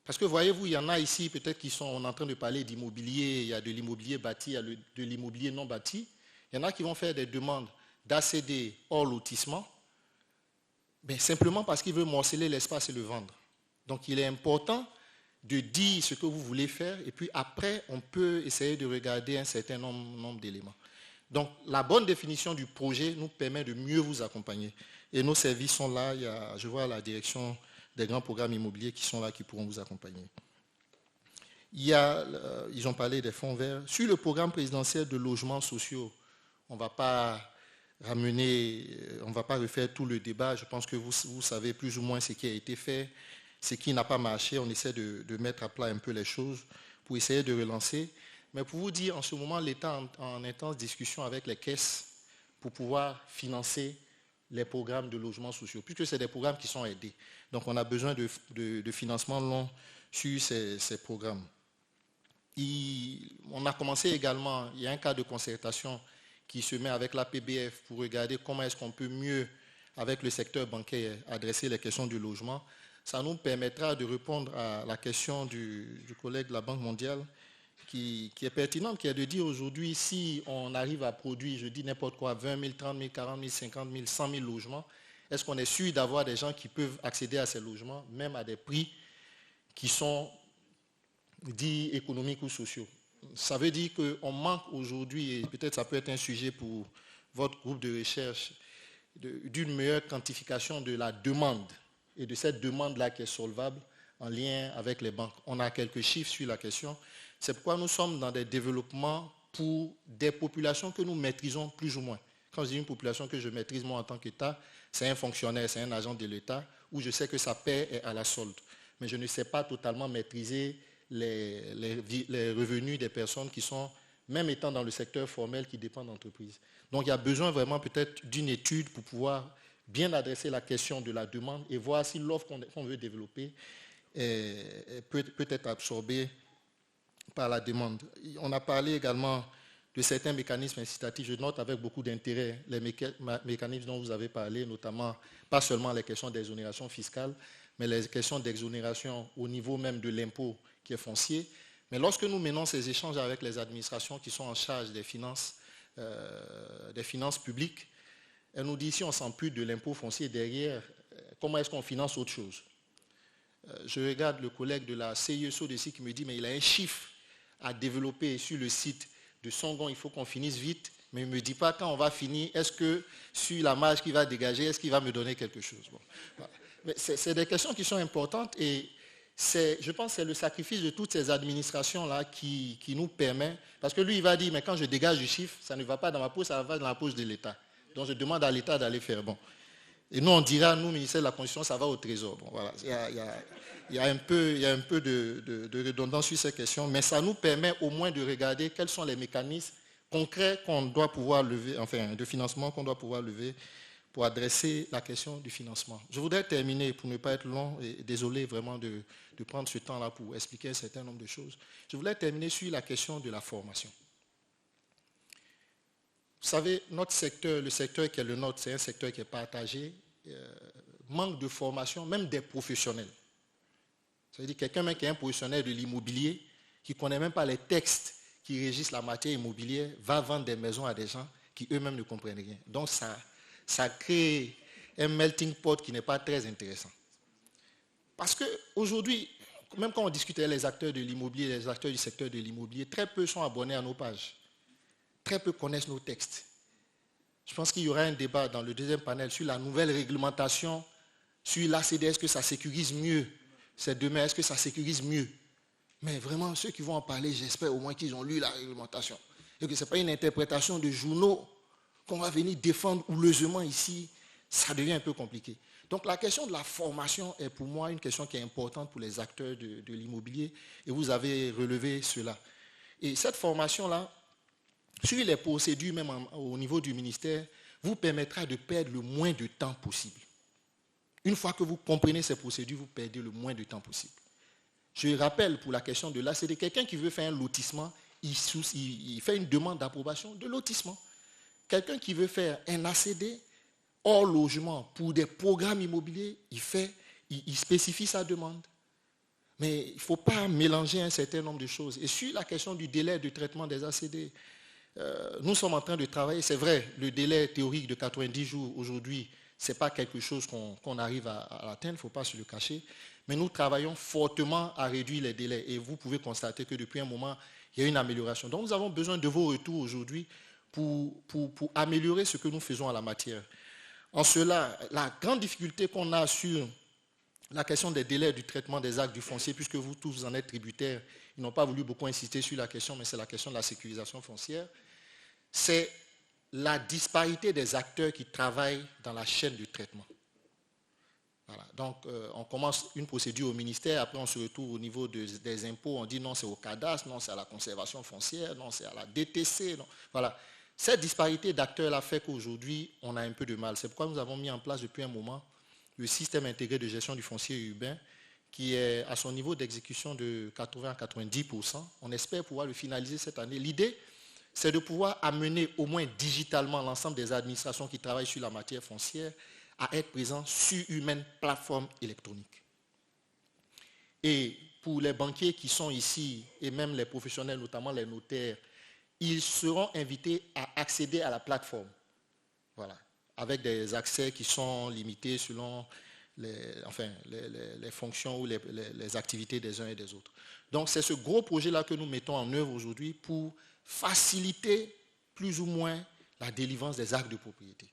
Parce que voyez-vous, il y en a ici peut-être qui sont en train de parler d'immobilier, il y a de l'immobilier bâti, il y a de l'immobilier non bâti. Il y en a qui vont faire des demandes d'ACD hors lotissement, mais simplement parce qu'ils veulent morceler l'espace et le vendre. Donc il est important de dire ce que vous voulez faire et puis après on peut essayer de regarder un certain nombre d'éléments. Donc la bonne définition du projet nous permet de mieux vous accompagner. Et nos services sont là, je vois la direction des grands programmes immobiliers qui sont là, qui pourront vous accompagner. Ils ont parlé des fonds verts. Sur le programme présidentiel de logements sociaux, on ne va pas refaire tout le débat. Je pense que vous savez plus ou moins ce qui a été fait, ce qui n'a pas marché. On essaie de mettre à plat un peu les choses pour essayer de relancer. Mais pour vous dire, en ce moment, l'État est en intense discussion avec les caisses pour pouvoir financer les programmes de logements sociaux, puisque c'est des programmes qui sont aidés. Donc on a besoin de financement long sur ces programmes. On a commencé également, il y a un cas de concertation qui se met avec la PBF pour regarder comment est-ce qu'on peut mieux, avec le secteur bancaire, adresser les questions du logement. Ça nous permettra de répondre à la question du collègue de la Banque mondiale qui est pertinente, qui est de dire aujourd'hui, si on arrive à produire, je dis n'importe quoi, 20 000, 30 000, 40 000, 50 000, 100 000 logements, est-ce qu'on est sûr d'avoir des gens qui peuvent accéder à ces logements, même à des prix qui sont dits économiques ou sociaux? Ça veut dire qu'on manque aujourd'hui, et peut-être ça peut être un sujet pour votre groupe de recherche, d'une meilleure quantification de la demande et de cette demande-là qui est solvable en lien avec les banques. On a quelques chiffres sur la question. C'est pourquoi nous sommes dans des développements pour des populations que nous maîtrisons plus ou moins. Quand je dis une population que je maîtrise moi en tant qu'État, c'est un fonctionnaire, c'est un agent de l'État, où je sais que sa paie est à la solde. Mais je ne sais pas totalement maîtriser les revenus des personnes qui sont, même étant dans le secteur formel, qui dépendent d'entreprises. Donc il y a besoin vraiment peut-être d'une étude pour pouvoir bien adresser la question de la demande et voir si l'offre qu'on veut développer peut être absorbée par la demande. On a parlé également de certains mécanismes incitatifs. Je note avec beaucoup d'intérêt les mécanismes dont vous avez parlé, notamment pas seulement les questions d'exonération fiscale, mais les questions d'exonération au niveau même de l'impôt qui est foncier. Mais lorsque nous menons ces échanges avec les administrations qui sont en charge des finances publiques, elles nous disent si on s'ampute de l'impôt foncier derrière, comment est-ce qu'on finance autre chose? Je regarde le collègue de la CIESO ici qui me dit mais il a un chiffre à développer sur le site de Songon, il faut qu'on finisse vite, mais il ne me dit pas quand on va finir, est-ce que sur la marge qu'il va dégager, est-ce qu'il va me donner quelque chose? Bon, voilà. Mais c'est des questions qui sont importantes et je pense que c'est le sacrifice de toutes ces administrations-là qui nous permet, parce que lui il va dire, mais quand je dégage du chiffre, ça ne va pas dans ma poche, ça va dans la poche de l'État. Donc je demande à l'État d'aller faire bon. Et nous, on dira, nous, ministère de la Constitution, ça va au Trésor. Bon, voilà. Il y a un peu de redondance sur ces questions, mais ça nous permet au moins de regarder quels sont les mécanismes concrets qu'on doit pouvoir lever, enfin, de financement qu'on doit pouvoir lever pour adresser la question du financement. Je voudrais terminer, pour ne pas être long, et désolé vraiment de prendre ce temps-là pour expliquer un certain nombre de choses. Je voudrais terminer sur la question de la formation. Vous savez, notre secteur, le secteur qui est le nôtre, c'est un secteur qui est partagé, manque de formation, même des professionnels. C'est-à-dire quelqu'un même qui est un professionnel de l'immobilier, qui ne connaît même pas les textes qui régissent la matière immobilière, va vendre des maisons à des gens qui eux-mêmes ne comprennent rien. Donc ça crée un melting pot qui n'est pas très intéressant. Parce qu'aujourd'hui, même quand on discute avec les acteurs de l'immobilier, les acteurs du secteur de l'immobilier, très peu sont abonnés à nos pages. Très peu connaissent nos textes. Je pense qu'il y aura un débat dans le deuxième panel sur la nouvelle réglementation, sur l'ACD, est-ce que ça sécurise mieux? C'est demain, est-ce que ça sécurise mieux? Mais vraiment, ceux qui vont en parler, j'espère au moins qu'ils ont lu la réglementation. Et que ce n'est pas une interprétation de journaux qu'on va venir défendre houleusement ici. Ça devient un peu compliqué. Donc la question de la formation est pour moi une question qui est importante pour les acteurs de l'immobilier. Et vous avez relevé cela. Et cette formation-là, sur les procédures, même au niveau du ministère, vous permettra de perdre le moins de temps possible. Une fois que vous comprenez ces procédures, vous perdez le moins de temps possible. Je rappelle pour la question de l'ACD, quelqu'un qui veut faire un lotissement, il fait une demande d'approbation de lotissement. Quelqu'un qui veut faire un ACD hors logement pour des programmes immobiliers, il spécifie sa demande. Mais il ne faut pas mélanger un certain nombre de choses. Et sur la question du délai de traitement des ACD, nous sommes en train de travailler. C'est vrai, le délai théorique de 90 jours aujourd'hui, ce n'est pas quelque chose qu'on arrive à atteindre, il ne faut pas se le cacher. Mais nous travaillons fortement à réduire les délais. Et vous pouvez constater que depuis un moment, il y a une amélioration. Donc nous avons besoin de vos retours aujourd'hui pour améliorer ce que nous faisons à la matière. En cela, la grande difficulté qu'on a sur la question des délais du traitement des actes du foncier, puisque vous tous vous en êtes tributaires, ils n'ont pas voulu beaucoup insister sur la question, mais c'est la question de la sécurisation foncière, c'est la disparité des acteurs qui travaillent dans la chaîne du traitement. Voilà. Donc, on commence une procédure au ministère, après on se retrouve au niveau des impôts, on dit non, c'est au cadastre, non, c'est à la conservation foncière, non, c'est à la DTC. Non. Voilà. Cette disparité d'acteurs-là fait qu'aujourd'hui, on a un peu de mal. C'est pourquoi nous avons mis en place depuis un moment le système intégré de gestion du foncier urbain, qui est à son niveau d'exécution de 80 à 90%. On espère pouvoir le finaliser cette année. L'idée, c'est de pouvoir amener au moins digitalement l'ensemble des administrations qui travaillent sur la matière foncière à être présents sur une plateforme électronique. Et pour les banquiers qui sont ici, et même les professionnels, notamment les notaires, ils seront invités à accéder à la plateforme. Voilà. Avec des accès qui sont limités selon les fonctions ou les activités des uns et des autres. Donc c'est ce gros projet-là que nous mettons en œuvre aujourd'hui pour faciliter plus ou moins la délivrance des actes de propriété.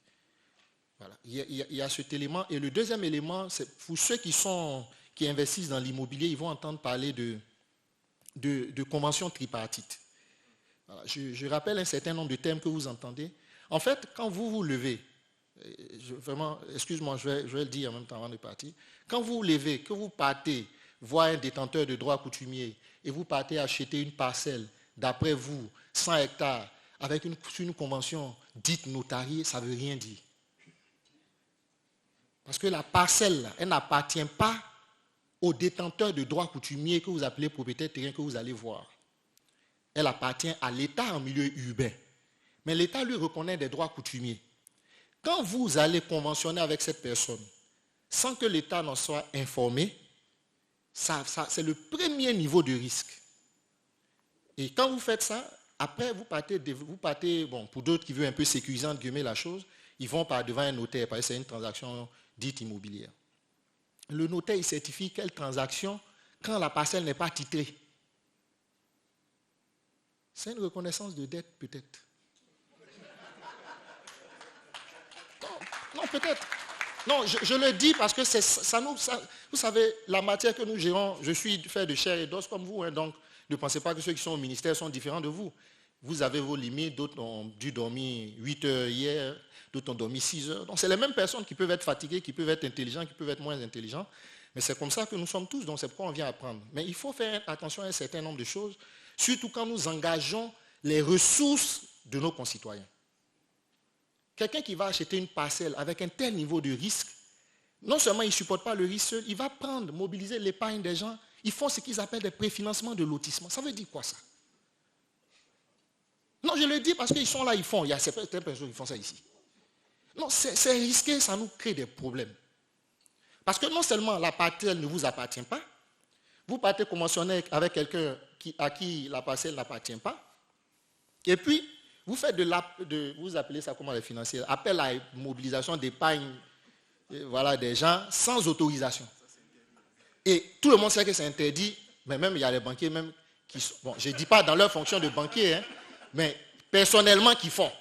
Voilà. Il y a cet élément. Et le deuxième élément, c'est pour ceux qui investissent dans l'immobilier, ils vont entendre parler de conventions tripartites. Voilà. Je rappelle un certain nombre de termes que vous entendez. En fait, quand vous vous levez, vraiment, excuse-moi, je vais le dire en même temps avant de partir. Quand vous vous levez, que vous partez voir un détenteur de droits coutumiers et vous partez acheter une parcelle, d'après vous, 100 hectares, avec une convention dite notariée, ça ne veut rien dire. Parce que la parcelle, elle n'appartient pas au détenteur de droits coutumiers que vous appelez propriétaire terrien que vous allez voir. Elle appartient à l'État en milieu urbain. Mais l'État lui reconnaît des droits coutumiers. Quand vous allez conventionner avec cette personne, sans que l'État n'en soit informé, c'est le premier niveau de risque. Et quand vous faites ça, après vous partez bon, pour d'autres qui veulent un peu sécuriser entre guillemets la chose, ils vont devant un notaire, parce que c'est une transaction dite immobilière. Le notaire, il certifie quelle transaction quand la parcelle n'est pas titrée. C'est une reconnaissance de dette, peut-être. Non, peut-être. Non, je le dis parce que vous savez, la matière que nous gérons, je suis fait de chair et d'os comme vous, hein, donc ne pensez pas que ceux qui sont au ministère sont différents de vous. vous avez vos limites, d'autres ont dû dormir 8 heures hier, d'autres ont dormi 6 heures. Donc c'est les mêmes personnes qui peuvent être fatiguées, qui peuvent être intelligentes, qui peuvent être moins intelligentes. Mais c'est comme ça que nous sommes tous, donc c'est pourquoi on vient apprendre. Mais il faut faire attention à un certain nombre de choses, surtout quand nous engageons les ressources de nos concitoyens. Quelqu'un qui va acheter une parcelle avec un tel niveau de risque, non seulement il ne supporte pas le risque seul, il va mobiliser l'épargne des gens. Ils font ce qu'ils appellent des préfinancements de lotissement. Ça veut dire quoi ça? Non, je le dis parce qu'ils sont là, ils font. Il y a certaines personnes qui font ça ici. Non, c'est risqué, ça nous crée des problèmes. Parce que non seulement la parcelle ne vous appartient pas, vous partez conventionner avec quelqu'un à qui la parcelle n'appartient pas, et puis vous faites vous appelez ça comment les financiers, appel à mobilisation d'épargne des gens sans autorisation. Et tout le monde sait que c'est interdit, mais même il y a les banquiers même qui sont, bon, je ne dis pas dans leur fonction de banquier, mais personnellement qui font.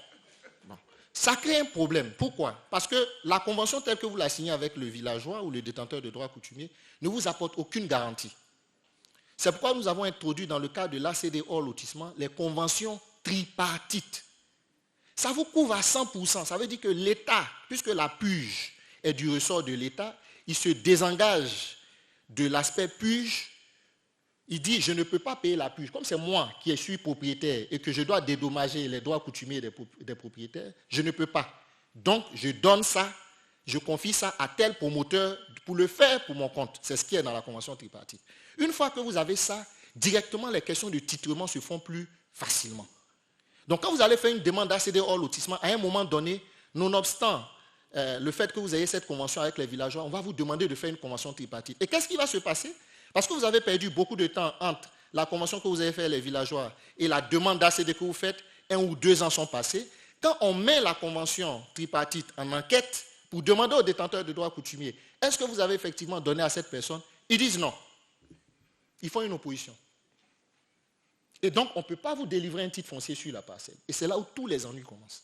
Bon. Ça crée un problème. Pourquoi? Parce que la convention telle que vous la signez avec le villageois ou le détenteur de droits coutumiers ne vous apporte aucune garantie. C'est pourquoi nous avons introduit dans le cadre de l'ACD hors lotissement les conventions tripartites. Ça vous couvre à 100%. Ça veut dire que l'État, puisque la PUGE est du ressort de l'État, il se désengage de l'aspect PUGE. Il dit, je ne peux pas payer la PUGE. Comme c'est moi qui suis propriétaire et que je dois dédommager les droits coutumiers des propriétaires, je ne peux pas. Donc, je donne ça, je confie ça à tel promoteur pour le faire pour mon compte. C'est ce qui est dans la convention tripartite. Une fois que vous avez ça, directement, les questions de titrement se font plus facilement. Donc, quand vous allez faire une demande d'ACD hors lotissement, à un moment donné, nonobstant le fait que vous ayez cette convention avec les villageois, on va vous demander de faire une convention tripartite. Et qu'est-ce qui va se passer? Parce que vous avez perdu beaucoup de temps entre la convention que vous avez faite les villageois et la demande d'ACD que vous faites, 1 ou 2 ans sont passés. Quand on met la convention tripartite en enquête pour demander aux détenteurs de droits coutumiers, est-ce que vous avez effectivement donné à cette personne? Ils disent non. Ils font une opposition. Et donc, on ne peut pas vous délivrer un titre foncier sur la parcelle. Et c'est là où tous les ennuis commencent.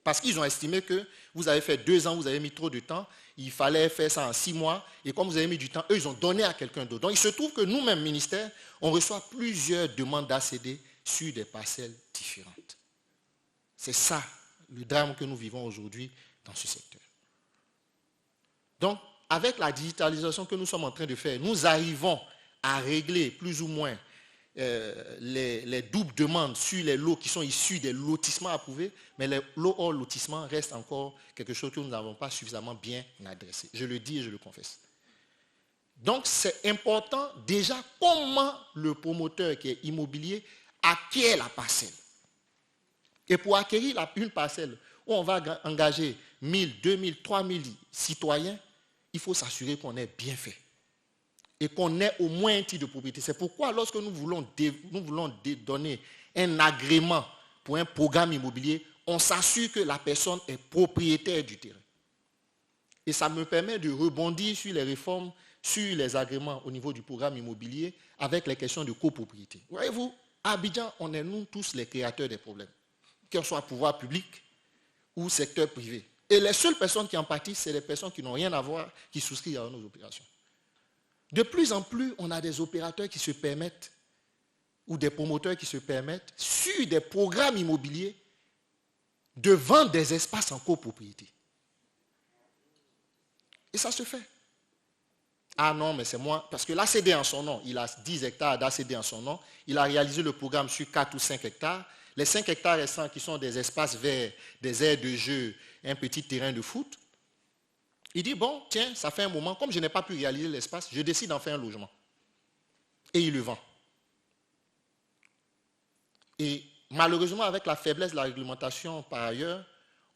Parce qu'ils ont estimé que vous avez fait 2 ans, vous avez mis trop de temps, il fallait faire ça en 6 mois, et comme vous avez mis du temps, eux, ils ont donné à quelqu'un d'autre. Donc, il se trouve que nous-mêmes, ministère, on reçoit plusieurs demandes d'ACD sur des parcelles différentes. C'est ça, le drame que nous vivons aujourd'hui dans ce secteur. Donc, avec la digitalisation que nous sommes en train de faire, nous arrivons à régler plus ou moins les doubles demandes sur les lots qui sont issus des lotissements approuvés, mais les lots hors lotissement restent encore quelque chose que nous n'avons pas suffisamment bien adressé. Je le dis et je le confesse. Donc c'est important déjà comment le promoteur qui est immobilier acquiert la parcelle. Et pour acquérir une parcelle où on va engager 1000, 2000, 3000 citoyens, il faut s'assurer qu'on est bien fait. Et qu'on ait au moins un titre de propriété. C'est pourquoi lorsque nous voulons donner un agrément pour un programme immobilier, on s'assure que la personne est propriétaire du terrain. Et ça me permet de rebondir sur les réformes, sur les agréments au niveau du programme immobilier avec les questions de copropriété. Voyez-vous, à Abidjan, on est nous tous les créateurs des problèmes, qu'ils soient pouvoir public ou secteur privé. Et les seules personnes qui en pâtissent, c'est les personnes qui n'ont rien à voir, qui souscrivent à nos opérations. De plus en plus, on a des opérateurs qui se permettent, ou des promoteurs qui se permettent, sur des programmes immobiliers, de vendre des espaces en copropriété. Et ça se fait. Ah non, mais c'est moi, parce que l'ACD en son nom, il a 10 hectares d'ACD en son nom, il a réalisé le programme sur 4 ou 5 hectares. Les 5 hectares restants qui sont des espaces verts, des aires de jeu, un petit terrain de foot, il dit, bon, tiens, ça fait un moment, comme je n'ai pas pu réaliser l'espace, je décide d'en faire un logement. Et il le vend. Et malheureusement, avec la faiblesse de la réglementation par ailleurs,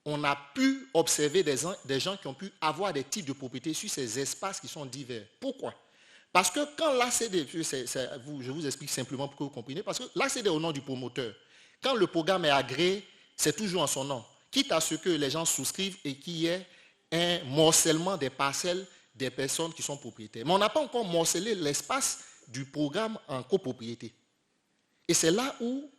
on a pu observer des gens qui ont pu avoir des titres de propriété sur ces espaces qui sont divers. Pourquoi? Parce que quand l'ACD, je vous explique simplement pour que vous compreniez, parce que l'ACD au nom du promoteur, quand le programme est agréé, c'est toujours en son nom, quitte à ce que les gens souscrivent et qu'il y ait un morcellement des parcelles des personnes qui sont propriétaires. Mais on n'a pas encore morcelé l'espace du programme en copropriété. Et c'est là où,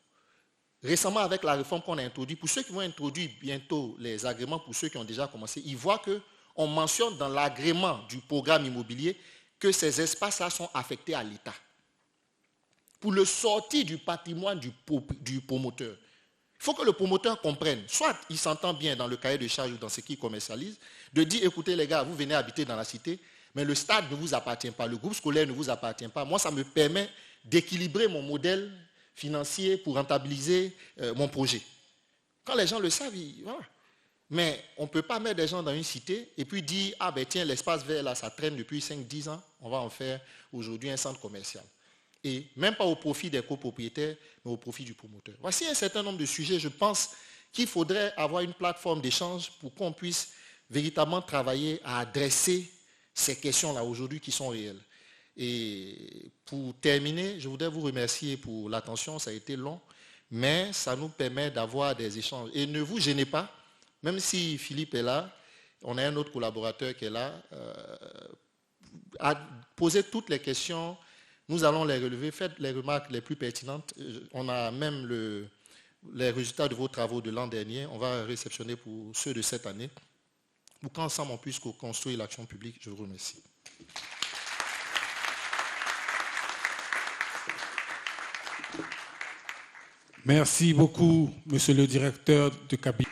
récemment avec la réforme qu'on a introduite, pour ceux qui vont introduire bientôt les agréments, pour ceux qui ont déjà commencé, ils voient qu'on mentionne dans l'agrément du programme immobilier que ces espaces-là sont affectés à l'État. pour le sortir du patrimoine du promoteur. Il faut que le promoteur comprenne, soit il s'entend bien dans le cahier de charges ou dans ce qu'il commercialise, de dire, écoutez les gars, vous venez habiter dans la cité, mais le stade ne vous appartient pas, le groupe scolaire ne vous appartient pas. Moi, ça me permet d'équilibrer mon modèle financier pour rentabiliser mon projet. Quand les gens le savent, voilà. Mais on ne peut pas mettre des gens dans une cité et puis dire, ah ben tiens, l'espace vert là, ça traîne depuis 5-10 ans, on va en faire aujourd'hui un centre commercial. Et même pas au profit des copropriétaires, mais au profit du promoteur. Voici un certain nombre de sujets, je pense qu'il faudrait avoir une plateforme d'échange pour qu'on puisse véritablement travailler à adresser ces questions-là aujourd'hui qui sont réelles. Et pour terminer, je voudrais vous remercier pour l'attention, ça a été long, mais ça nous permet d'avoir des échanges. Et ne vous gênez pas, même si Philippe est là, on a un autre collaborateur qui est là, à poser toutes les questions, nous allons les relever, faites les remarques les plus pertinentes. On a même les résultats de vos travaux de l'an dernier, on va réceptionner pour ceux de cette année, pour qu'ensemble on puisse construire l'action publique. Je vous remercie. Merci beaucoup, monsieur le directeur de cabinet.